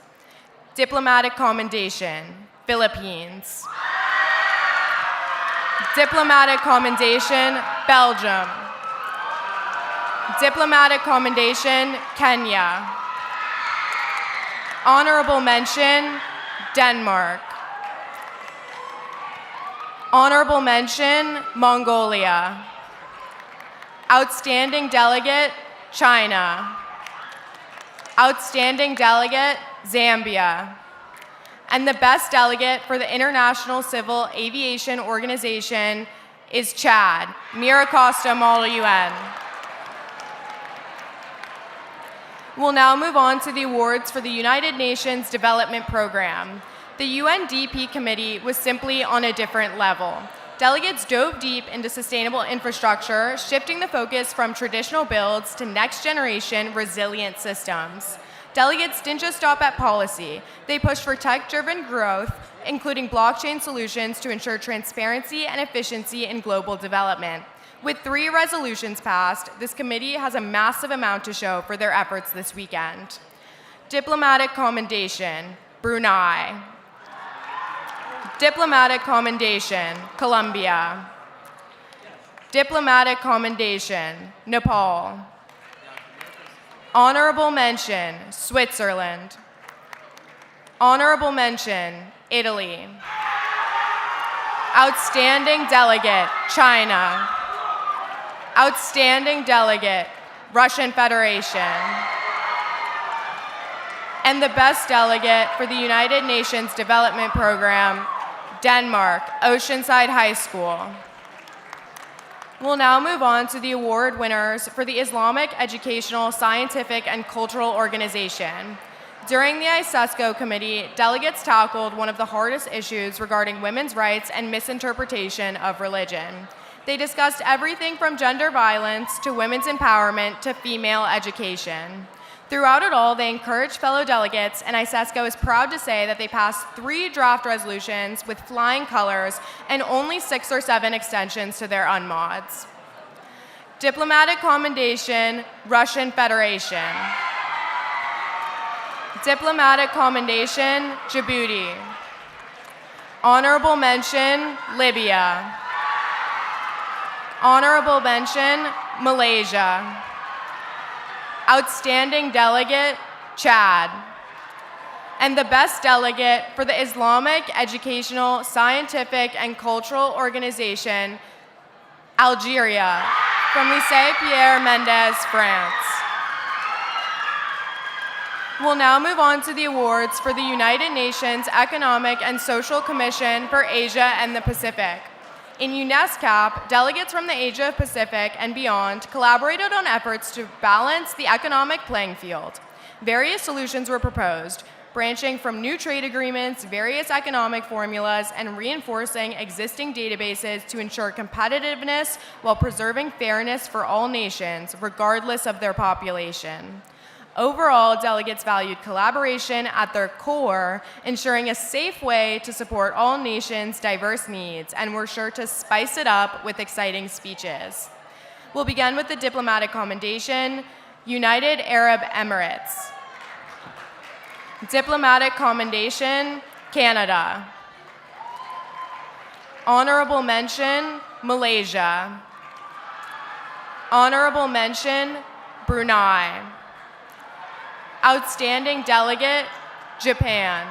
Diplomatic commendation, Philippines. Diplomatic commendation, Belgium. Diplomatic commendation, Kenya. Honorable mention, Denmark. Honorable mention, Mongolia. Outstanding delegate, China. Outstanding delegate, Zambia. And the best delegate for the International Civil Aviation Organization is Chad, Miracosta Mauluyuan. We'll now move on to the awards for the United Nations Development Program. The UNDP committee was simply on a different level. Delegates dove deep into sustainable infrastructure, shifting the focus from traditional builds to next-generation resilient systems. Delegates didn't just stop at policy. They pushed for tech-driven growth, including blockchain solutions to ensure transparency and efficiency in global development. With 3 resolutions passed, this committee has a massive amount to show for their efforts this weekend. Diplomatic commendation, Brunei. Diplomatic commendation, Colombia. Diplomatic commendation, Nepal. Honorable mention, Switzerland. Honorable mention, Italy. Outstanding delegate, China. Outstanding delegate, Russian Federation. And the best delegate for the United Nations Development Program, Denmark, Oceanside High School. We'll now move on to the award winners for the Islamic Educational, Scientific, and Cultural Organization. During the ISESCO committee, delegates tackled one of the hardest issues regarding women's rights and misinterpretation of religion. They discussed everything from gender violence to women's empowerment to female education. Throughout it all, they encouraged fellow delegates, and ISESCO is proud to say that they passed 3 draft resolutions with flying colors and only 6 or 7 extensions to their unmods. Diplomatic commendation, Russian Federation. Diplomatic commendation, Djibouti. Honorable mention, Libya. Honorable mention, Malaysia. Outstanding delegate, Chad. And the best delegate for the Islamic Educational, Scientific, and Cultural Organization, Algeria, from Lycée Pierre Mendès, France. We'll now move on to the awards for the United Nations Economic and Social Commission for Asia and the Pacific. In UNESCAP, delegates from the Asia Pacific and beyond collaborated on efforts to balance the economic playing field. Various solutions were proposed, branching from new trade agreements, various economic formulas, and reinforcing existing databases to ensure competitiveness while preserving fairness for all nations, regardless of their population. Overall, delegates valued collaboration at their core, ensuring a safe way to support all nations' diverse needs, and were sure to spice it up with exciting speeches. We'll begin with the diplomatic commendation, United Arab Emirates. Diplomatic commendation, Canada. Honorable mention, Malaysia. Honorable mention, Brunei. Outstanding delegate, Japan.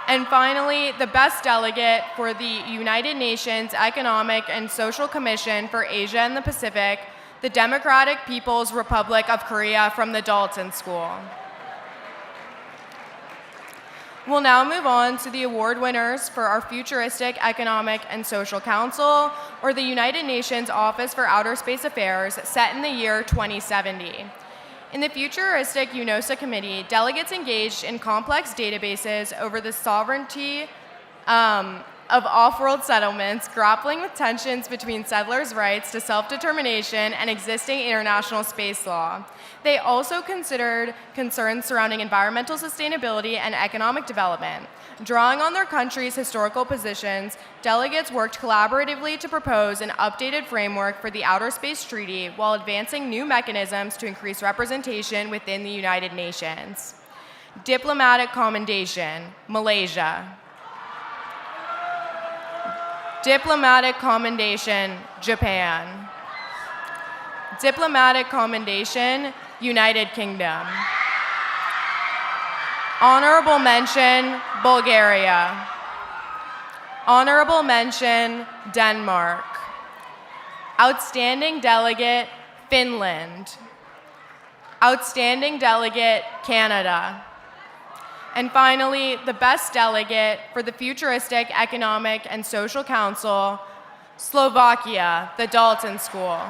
And finally, the best delegate for the United Nations Economic and Social Commission for Asia and the Pacific, the Democratic People's Republic of Korea from the Dalton School. We'll now move on to the award winners for our Futuristic Economic and Social Council, or the United Nations Office for Outer Space Affairs, set in the year 2070. In the Futuristic UNOSA Committee, delegates engaged in complex databases over the sovereignty of off-world settlements, grappling with tensions between settlers' rights to self-determination and existing international space law. They also considered concerns surrounding environmental sustainability and economic development. Drawing on their country's historical positions, delegates worked collaboratively to propose an updated framework for the Outer Space Treaty while advancing new mechanisms to increase representation within the United Nations. Diplomatic commendation, Malaysia. Diplomatic commendation, Japan. Diplomatic commendation, United Kingdom. Honorable mention, Bulgaria. Honorable mention, Denmark. Outstanding delegate, Finland. Outstanding delegate, Canada. And finally, the best delegate for the Futuristic Economic and Social Council, Slovakia, the Dalton School.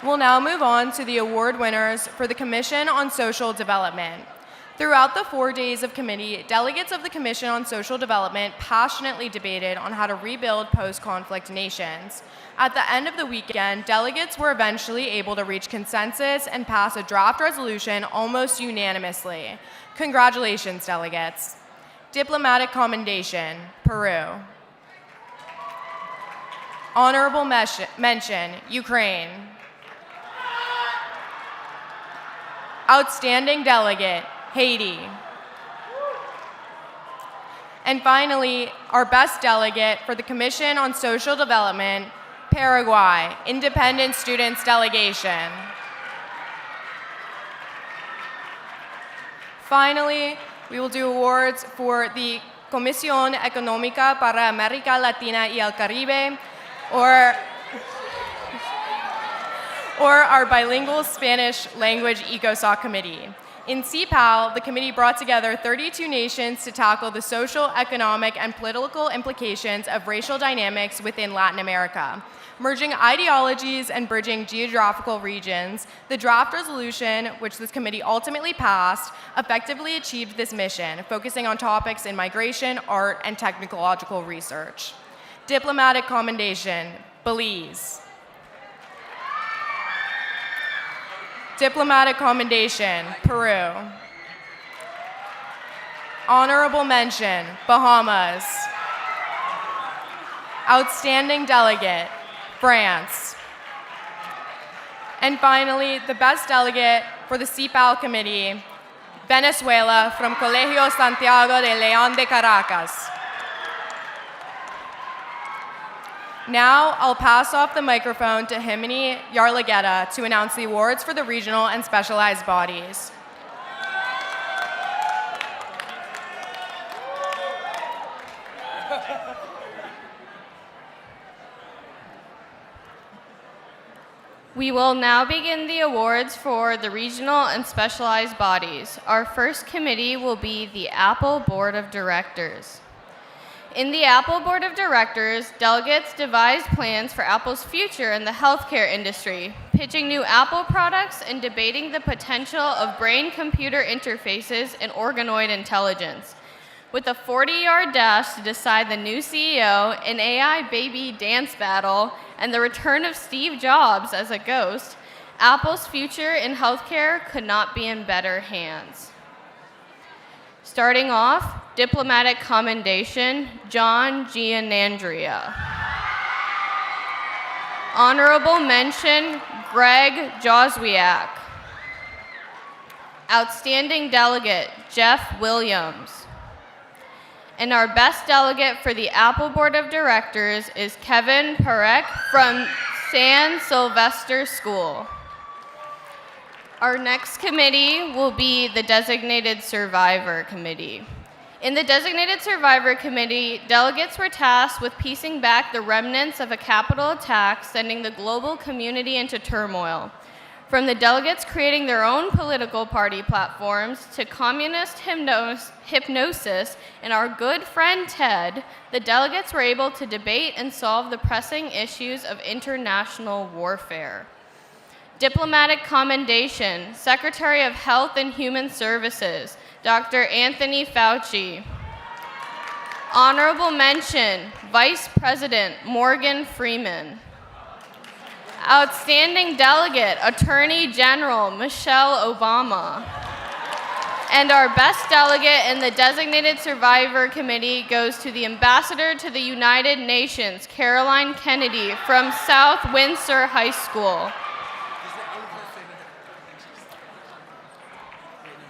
We'll now move on to the award winners for the Commission on Social Development. Throughout the 4 days of committee, delegates of the Commission on Social Development passionately debated on how to rebuild post-conflict nations. At the end of the weekend, delegates were eventually able to reach consensus and pass a draft resolution almost unanimously. Congratulations, delegates. Diplomatic commendation, Peru. Honorable mention, Ukraine. Outstanding delegate, Haiti. And finally, our best delegate for the Commission on Social Development, Paraguay, Independent Students Delegation. Finally, we will do awards for the Comisión Económica para América Latina y el Caribe, or our bilingual Spanish language ECOSOC committee. In CPAL, the committee brought together 32 nations to tackle the social, economic, and political implications of racial dynamics within Latin America. Merging ideologies and bridging geographical regions, the draft resolution, which this committee ultimately passed, effectively achieved this mission, focusing on topics in migration, art, and technological research. Diplomatic commendation, Belize. Diplomatic commendation, Peru. Honorable mention, Bahamas. Outstanding delegate, France. And finally, the best delegate for the CPAL committee, Venezuela from Colegio Santiago de León de Caracas. Now I'll pass off the microphone to Himini Yarlageta to announce the awards for the regional and specialized bodies. We will now begin the awards for the regional and specialized bodies. Our first committee will be the Apple Board of Directors. In the Apple Board of Directors, delegates devised plans for Apple's future in the healthcare industry, pitching new Apple products and debating the potential of brain-computer interfaces and organoid intelligence. With a 40-yard dash to decide the new CEO, an AI baby dance battle, and the return of Steve Jobs as a ghost, Apple's future in healthcare could not be in better hands. Starting off, diplomatic commendation, John Gianandrea. Honorable mention, Greg Joswiak. Outstanding delegate, Jeff Williams. And our best delegate for the Apple Board of Directors is Kevin Parek from San Sylvester School. Our next committee will be the Designated Survivor Committee. In the Designated Survivor Committee, delegates were tasked with piecing back the remnants of a capital attack sending the global community into turmoil. From the delegates creating their own political party platforms to communist hypnosis and our good friend Ted, the delegates were able to debate and solve the pressing issues of international warfare. Diplomatic commendation, Secretary of Health and Human Services, Dr. Anthony Fauci. Honorable mention, Vice President Morgan Freeman. Outstanding delegate, Attorney General Michelle Obama. And our best delegate in the Designated Survivor Committee goes to the Ambassador to the United Nations, Caroline Kennedy from South Windsor High School.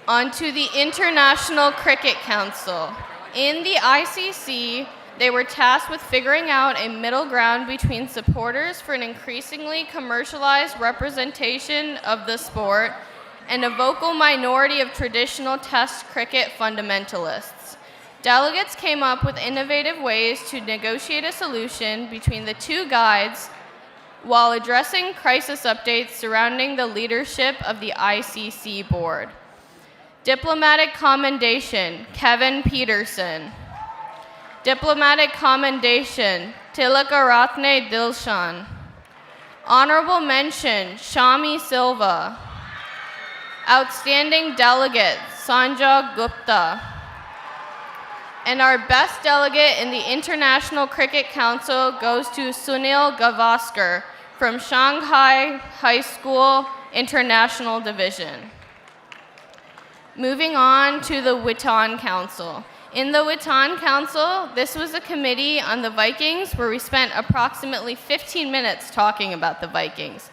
On to the International Cricket Council. In the ICC, they were tasked with figuring out a middle ground between supporters for an increasingly commercialized representation of the sport and a vocal minority of traditional Test cricket fundamentalists. Delegates came up with innovative ways to negotiate a solution between the two guides while addressing crisis updates surrounding the leadership of the ICC board. Diplomatic commendation, Kevin Peterson. Diplomatic commendation, Tilakaratne Dilshan. Honorable mention, Shami Silva. Outstanding delegate, Sanja Gupta. And our best delegate in the International Cricket Council goes to Sunil Gavaskar from Shanghai High School International Division. Moving on to the Witan Council. In the Witan Council, this was a committee on the Vikings where we spent approximately 15 minutes talking about the Vikings.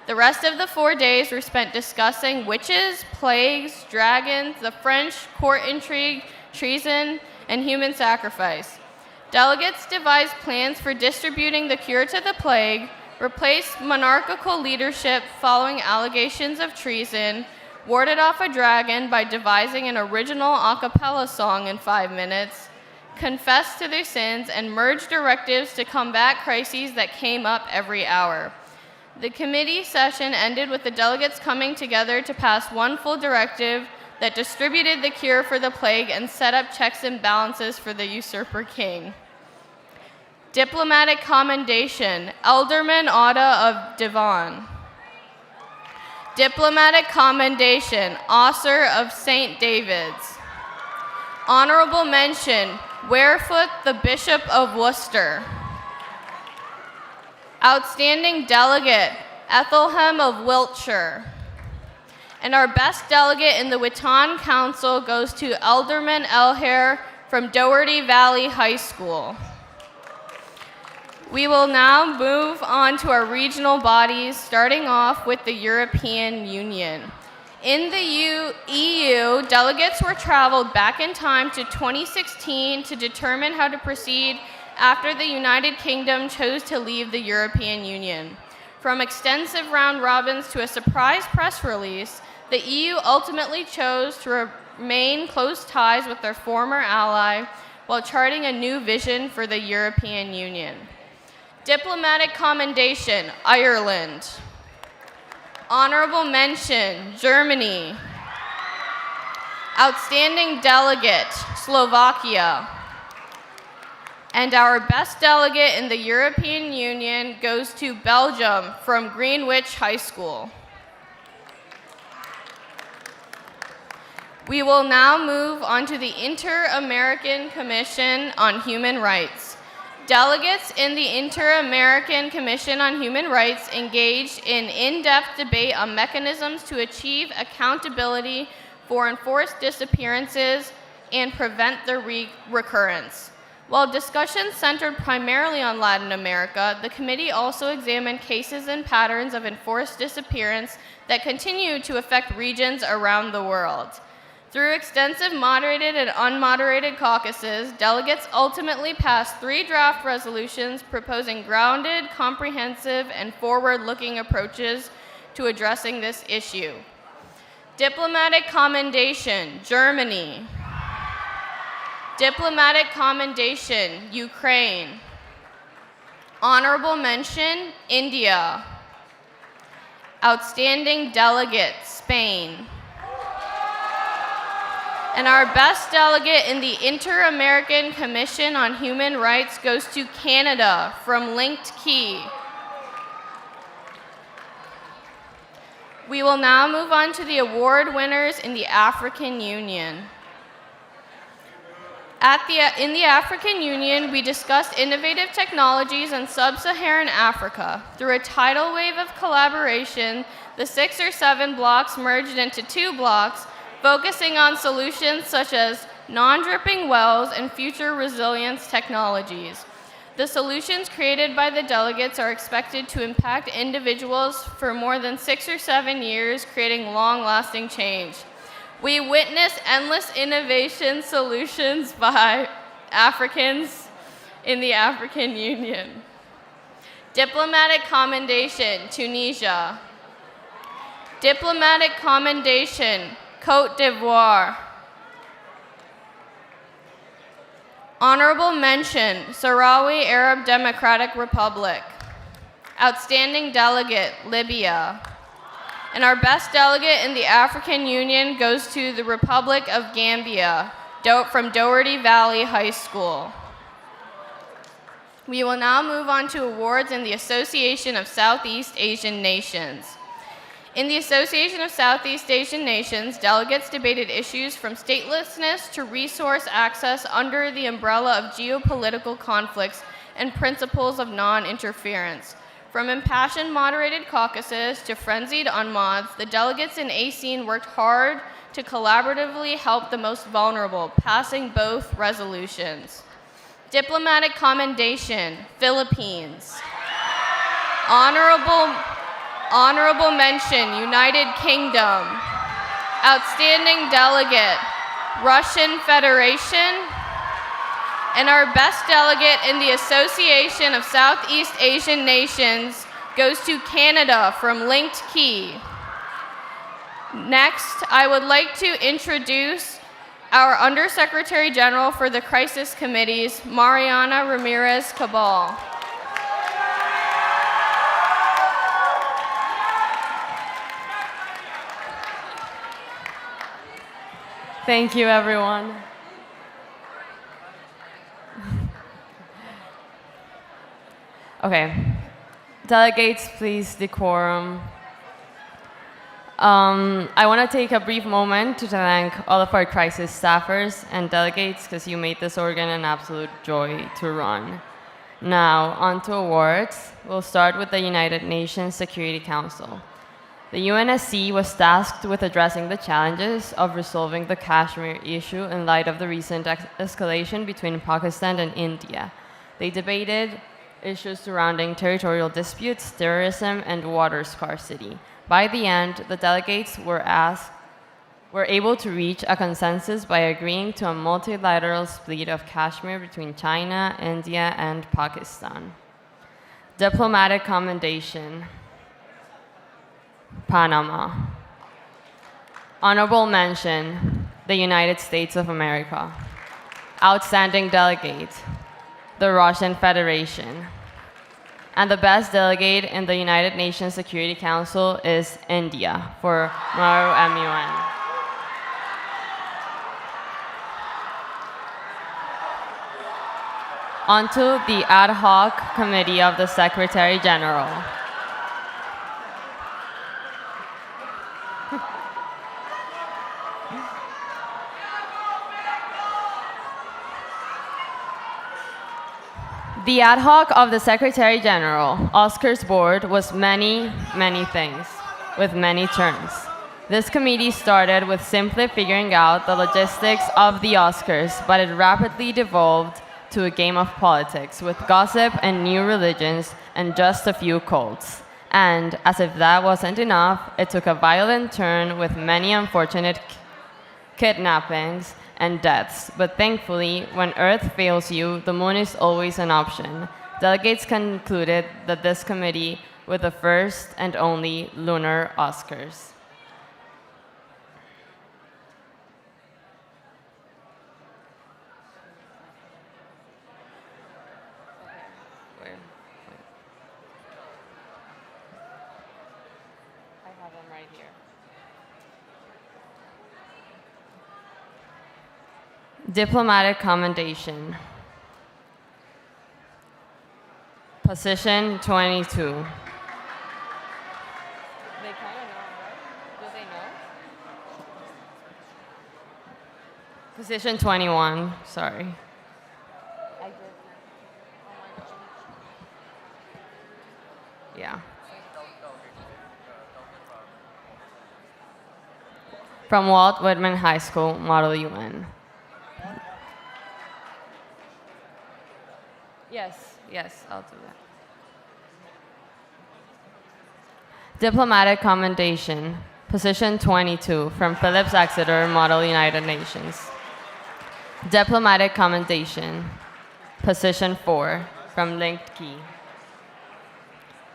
The rest of the 4 days were spent discussing witches, plagues, dragons, the French court intrigue, treason, and human sacrifice. Delegates devised plans for distributing the cure to the plague, replaced monarchical leadership following allegations of treason, warded off a dragon by devising an original a cappella song in 5 minutes, confessed to their sins, and merged directives to combat crises that came up every hour. The committee session ended with the delegates coming together to pass one full directive that distributed the cure for the plague and set up checks and balances for the usurper king. Diplomatic commendation, Alderman Otta of Devon. Diplomatic commendation, Osser of St. David's. Honorable mention, Warefoot, the Bishop of Worcester. Outstanding delegate, Ethelham of Wiltshire. And our best delegate in the Witan Council goes to Alderman Elhair from Doherty Valley High School. We will now move on to our regional bodies, starting off with the European Union. In the EU, delegates were traveled back in time to 2016 to determine how to proceed after the United Kingdom chose to leave the European Union. From extensive round robins to a surprise press release, the EU ultimately chose to remain close ties with their former ally while charting a new vision for the European Union. Diplomatic commendation, Ireland. Honorable mention, Germany. Outstanding delegate, Slovakia. And our best delegate in the European Union goes to Belgium from Greenwich High School. We will now move on to the Inter-American Commission on Human Rights. Delegates in the Inter-American Commission on Human Rights engaged in in-depth debate on mechanisms to achieve accountability for enforced disappearances and prevent their recurrence. While discussions centered primarily on Latin America, the committee also examined cases and patterns of enforced disappearance that continue to affect regions around the world. Through extensive moderated and unmoderated caucuses, delegates ultimately passed 3 draft resolutions proposing grounded, comprehensive, and forward-looking approaches to addressing this issue. Diplomatic commendation, Germany. Diplomatic commendation, Ukraine. Honorable mention, India. Outstanding delegate, Spain. And our best delegate in the Inter-American Commission on Human Rights goes to Canada from Linked Key. We will now move on to the award winners in the African Union. In the African Union, we discussed innovative technologies in sub-Saharan Africa. Through a tidal wave of collaboration, the 6 or 7 blocks merged into 2 blocks, focusing on solutions such as non-dripping wells and future resilience technologies. The solutions created by the delegates are expected to impact individuals for more than 6 or 7 years, creating long-lasting change. We witness endless innovation solutions by Africans in the African Union. Diplomatic commendation, Tunisia. Diplomatic commendation, Côte d'Ivoire. Honorable mention, Sahrawi Arab Democratic Republic. Outstanding delegate, Libya. And our best delegate in the African Union goes to the Republic of Gambia, from Doherty Valley High School. We will now move on to awards in the Association of Southeast Asian Nations. In the Association of Southeast Asian Nations, delegates debated issues from statelessness to resource access under the umbrella of geopolitical conflicts and principles of non-interference. From impassioned moderated caucuses to frenzied unmods, the delegates in ASEAN worked hard to collaboratively help the most vulnerable, passing both resolutions. Diplomatic commendation, Philippines. Honorable mention, United Kingdom. Outstanding delegate, Russian Federation. And our best delegate in the Association of Southeast Asian Nations goes to Canada from Linked Key. Next, I would like to introduce our Undersecretary General for the Crisis Committees, Mariana Ramirez Cabal. Thank you, everyone. Okay. Delegates, please, decorum. I want to take a brief moment to thank all of our crisis staffers and delegates because you made this organ an absolute joy to run. Now, on to awards. We'll start with the United Nations Security Council. The UNSC was tasked with addressing the challenges of resolving the Kashmir issue in light of the recent escalation between Pakistan and India. They debated issues surrounding territorial disputes, terrorism, and water scarcity. By the end, the delegates were asked were able to reach a consensus by agreeing to a multilateral split of Kashmir between China, India, and Pakistan. Diplomatic commendation. Panama. Honorable mention, the United States of America. Outstanding delegate, the Russian Federation. And the best delegate in the United Nations Security Council is India for HMUN. Onto the ad hoc committee of the Secretary General. The ad hoc of the Secretary General, Oscars board, was many, many things, with many terms. This committee started with simply figuring out the logistics of the Oscars, but it rapidly devolved to a game of politics, with gossip and new religions and just a few cults. And as if that wasn't enough, it took a violent turn with many unfortunate kidnappings and deaths. But thankfully, when Earth fails you, the moon is always an option. Delegates concluded that this committee was the first and only lunar Oscars. I have them right here. Diplomatic commendation. Position 22. They kind of know, right? Do they know? Position 21, sorry. Yeah. From Walt Whitman High School, Model UN. Yes, I'll do that. Diplomatic commendation, position 22, from Phillips Exeter, Model United Nations. Diplomatic commendation, position 4, from Linked Key.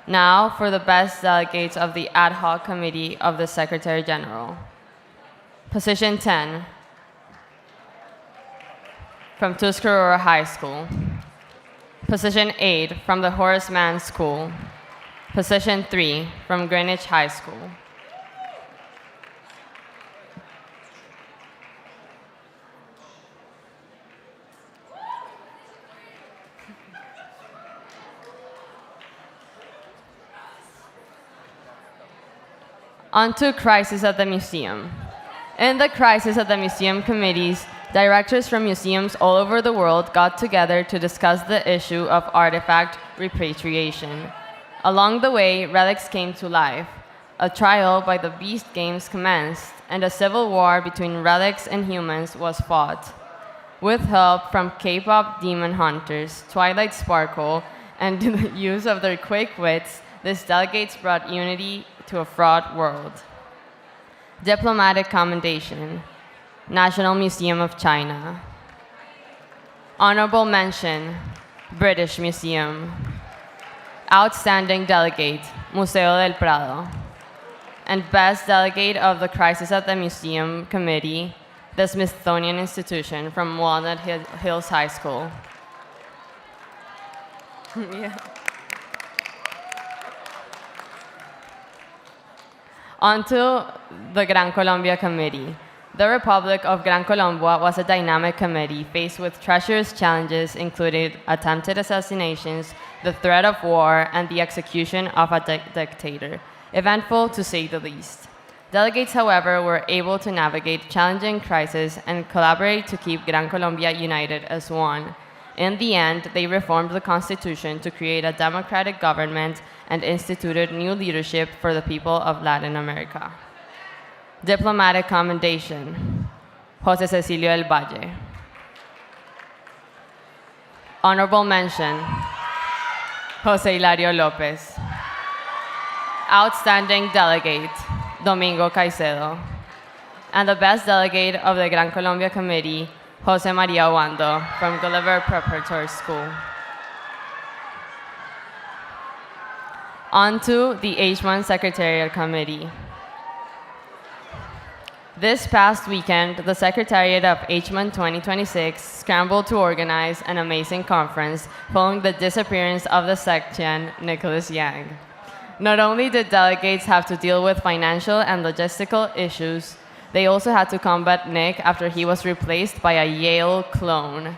Now for the best delegates of the ad hoc committee of the Secretary General. Position 10, from Tuscarora High School. Position 8, from the Horace Mann School. Position 3, from Greenwich High School. On to Crisis at the Museum. In the Crisis at the Museum committees, directors from museums all over the world got together to discuss the issue of artifact repatriation. Along the way, relics came to life. A trial by the Beast Games commenced, and a civil war between relics and humans was fought. With help from K-pop demon hunters, Twilight Sparkle, and the use of their quick wits, these delegates brought unity to a fraught world. Diplomatic commendation. National Museum of China. Honorable mention, British Museum. Outstanding delegate, Museo del Prado. And best delegate of the Crisis at the Museum committee, the Smithsonian Institution from Walnut Hills High School. Yeah. On to the Gran Colombia Committee. The Republic of Gran Colombia was a dynamic committee faced with treacherous challenges, including attempted assassinations, the threat of war, and the execution of a dictator. Eventful, to say the least. Delegates, however, were able to navigate challenging crises and collaborate to keep Gran Colombia united as one. In the end, they reformed the constitution to create a democratic government and instituted new leadership for the people of Latin America. Diplomatic commendation, José Cecilio del Valle. Honorable mention, José Hilario López. Outstanding delegate, Domingo Caicedo. And the best delegate of the Gran Colombia Committee, Jose Maria Wando from Gulliver Preparatory School. On to the HMUN Secretariat Committee. This past weekend, the Secretariat of HMUN 2026 scrambled to organize an amazing conference following the disappearance of the section, Nicholas Yang. Not only did delegates have to deal with financial and logistical issues, they also had to combat Nick after he was replaced by a Yale clone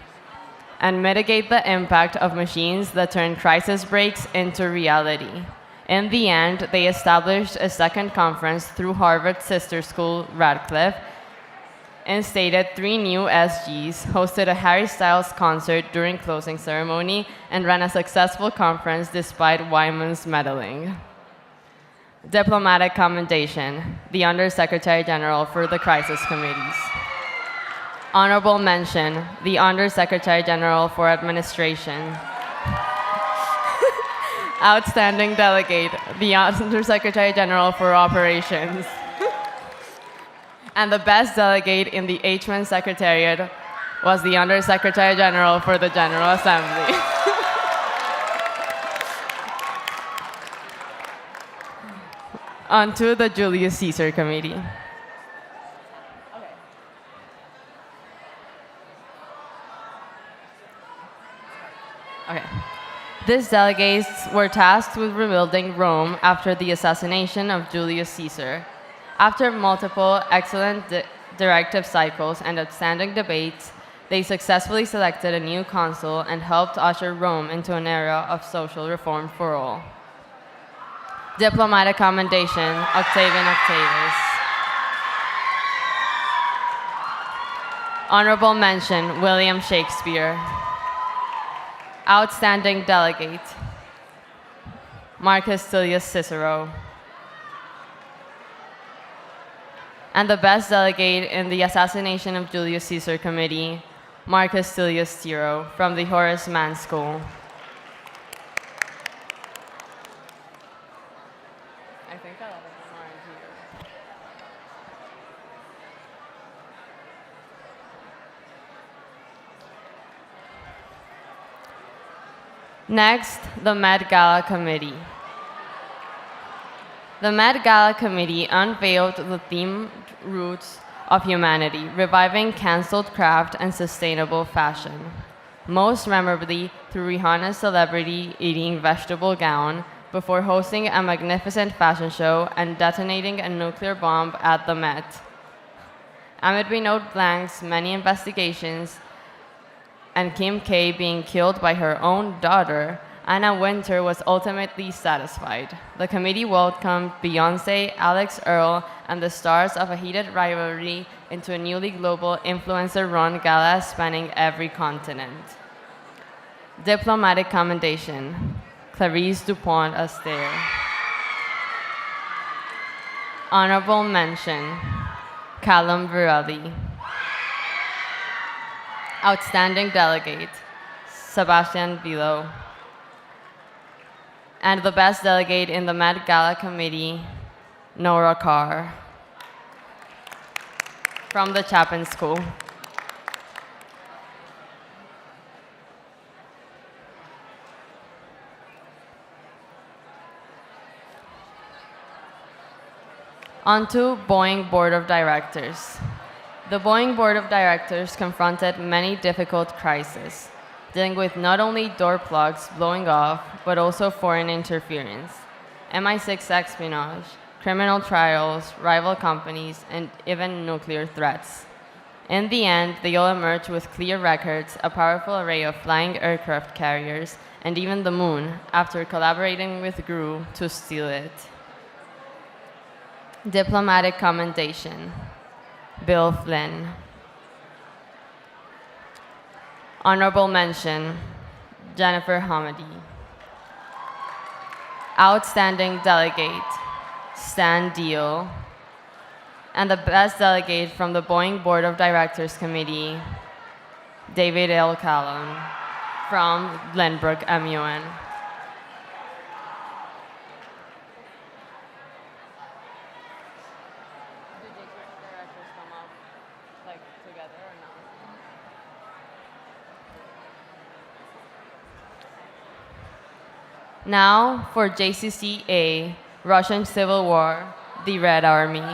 and mitigate the impact of machines that turn crisis breaks into reality. In the end, they established a second conference through Harvard's sister school, Radcliffe, instated 3 new SGs, hosted a Harry Styles concert during closing ceremony, and ran a successful conference despite Wyman's meddling. Diplomatic commendation, the Undersecretary General for the Crisis Committees. Honorable mention, the Undersecretary General for Administration. Outstanding delegate, the Undersecretary General for Operations. And the best delegate in the HMUN Secretariat was the Undersecretary General for the General Assembly. On to the Julius Caesar Committee. Okay. These delegates were tasked with rebuilding Rome after the assassination of Julius Caesar. After multiple excellent directive cycles and outstanding debates, they successfully selected a new consul and helped usher Rome into an era of social reform for all. Diplomatic commendation, Octavian Octavius. Honorable mention, William Shakespeare. Outstanding delegate, Marcus Tullius Cicero. And the best delegate in the Assassination of Julius Caesar Committee, Marcus Tullius Tiro from the Horace Mann School. I think I love it more here. Next, the Met Gala Committee. The Met Gala Committee unveiled the theme Roots of Humanity, reviving cancelled craft and sustainable fashion. Most memorably through Rihanna's celebrity-eating vegetable gown before hosting a magnificent fashion show and detonating a nuclear bomb at the Met. Amid Benoit Blanc's many investigations, and Kim K being killed by her own daughter, Anna Wintour was ultimately satisfied. The committee welcomed Beyoncé, Alex Earle, and the stars of a heated rivalry into a newly global influencer-run gala spanning every continent. Diplomatic commendation, Clarice Dupont-Astaire. Honorable mention, Callum Virelli. Outstanding delegate, Sebastian Vilo. And the best delegate in the Met Gala Committee, Nora Carr from the Chapin School. On to Boeing Board of Directors. The Boeing Board of Directors confronted many difficult crises, dealing with not only door plugs blowing off, but also foreign interference, MI6 espionage, criminal trials, rival companies, and even nuclear threats. In the end, they all emerged with clear records, a powerful array of flying aircraft carriers, and even the moon, after collaborating with GRU to steal it. Diplomatic commendation, Bill Flynn. Honorable mention, Jennifer Hamady. Outstanding delegate, Stan Deal. And the best delegate from the Boeing Board of Directors Committee, David L. Callum from Glenbrook MUN. Now for JCCA, Russian Civil War, the Red Army.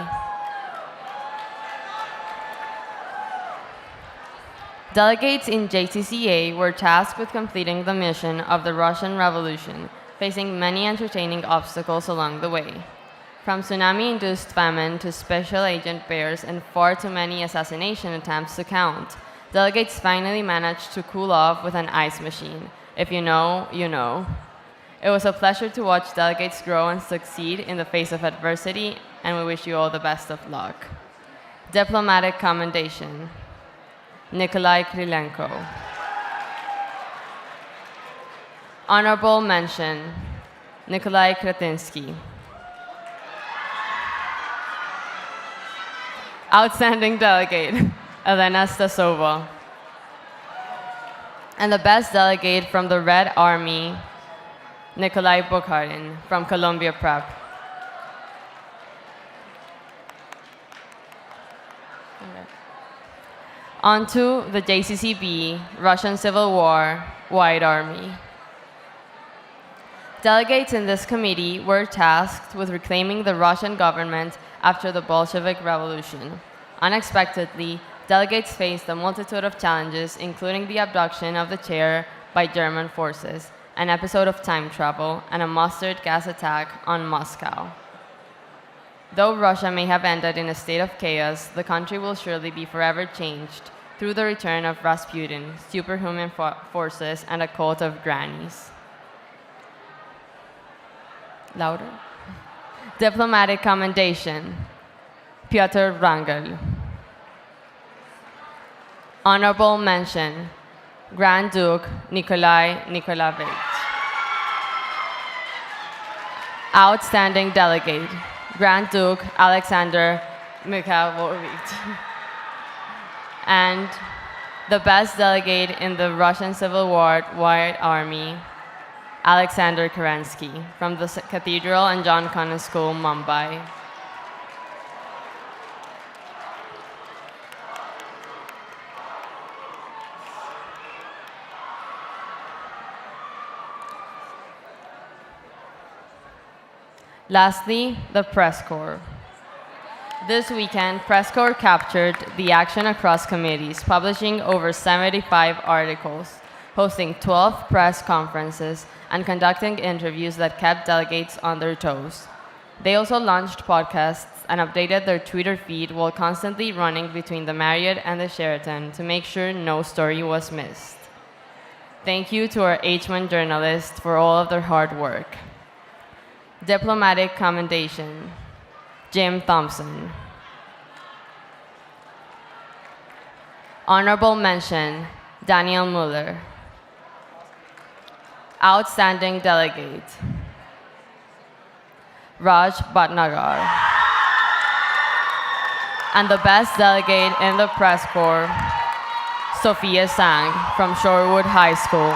Delegates in JCCA were tasked with completing the mission of the Russian Revolution, facing many entertaining obstacles along the way. From tsunami-induced famine to special agent bears and far too many assassination attempts to count, delegates finally managed to cool off with an ice machine. If you know, you know. It was a pleasure to watch delegates grow and succeed in the face of adversity, and we wish you all the best of luck. Diplomatic commendation. Nikolai Krylenko. Honorable mention. Nikolai Kretinsky. Outstanding delegate, Elena Stasova. And the best delegate from the Red Army, Nikolai Bukharin from Columbia Prep. On to the JCCB, Russian Civil War, White Army. Delegates in this committee were tasked with reclaiming the Russian government after the Bolshevik Revolution. Unexpectedly, delegates faced a multitude of challenges, including the abduction of the chair by German forces, an episode of time travel, and a mustard gas attack on Moscow. Though Russia may have ended in a state of chaos, the country will surely be forever changed through the return of Rasputin, superhuman forces, and a cult of grannies. Louder. Diplomatic commendation. Pyotr Wrangel. Honorable mention. Grand Duke Nikolai Nikolaevich. Outstanding delegate. Grand Duke Alexander Mikhailovich. And the best delegate in the Russian Civil War White Army, Alexander Kerensky from the Cathedral and John Connon School, Mumbai. Lastly, the press corps. This weekend, press corps captured the action across committees, publishing over 75 articles, hosting 12 press conferences, and conducting interviews that kept delegates on their toes. They also launched podcasts and updated their Twitter feed while constantly running between the Marriott and the Sheraton to make sure no story was missed. Thank you to our HMUN journalists for all of their hard work. Diplomatic commendation. Jim Thompson. Honorable mention, Daniel Mueller. Outstanding delegate, Raj Bhatnagar. And the best delegate in the press corps, Sophia Sang from Shorewood High School.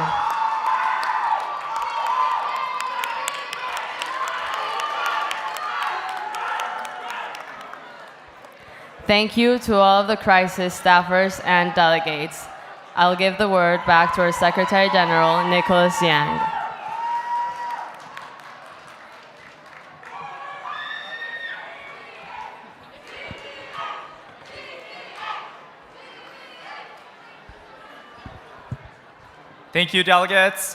Thank you to all of the crisis staffers and delegates. I'll give the word back to our Secretary General, Nicholas Yang. Thank you, delegates.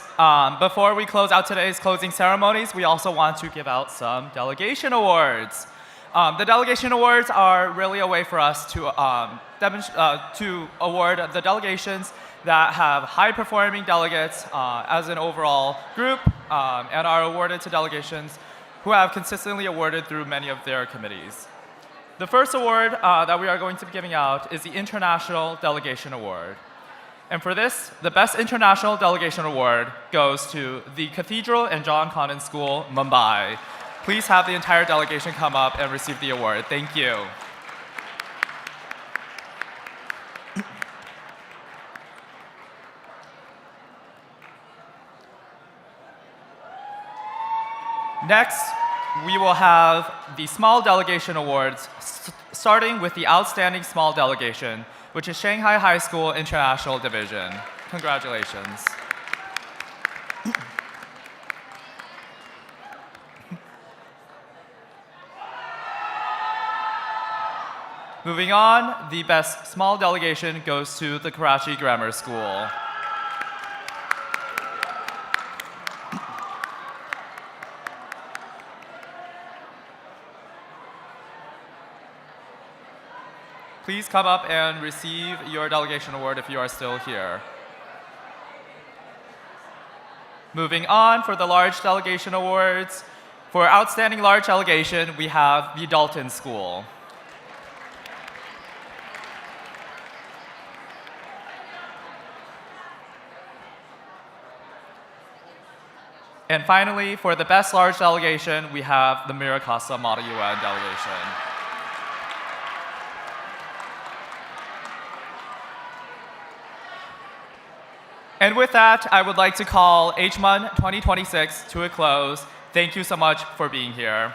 Before we close out today's closing ceremonies, we also want to give out some delegation awards. The delegation awards are really a way for us to award the delegations that have high-performing delegates as an overall group and are awarded to delegations who have consistently awarded through many of their committees. The first award that we are going to be giving out is the International Delegation Award. And for this, the Best International Delegation Award goes to the Cathedral and John Connon School, Mumbai. Please have the entire delegation come up and receive the award. Thank you. Next, we will have the Small Delegation Awards, starting with the Outstanding Small Delegation, which is Shanghai High School International Division. Congratulations. Moving on, the best small delegation goes to the Karachi Grammar School. Please come up and receive your delegation award if you are still here. Moving on, for the large delegation awards, for outstanding large delegation, we have the Dalton School. And finally, for the best large delegation, we have the Miracasa Model UN delegation. And with that, I would like to call HMUN 2026 to a close. Thank you so much for being here.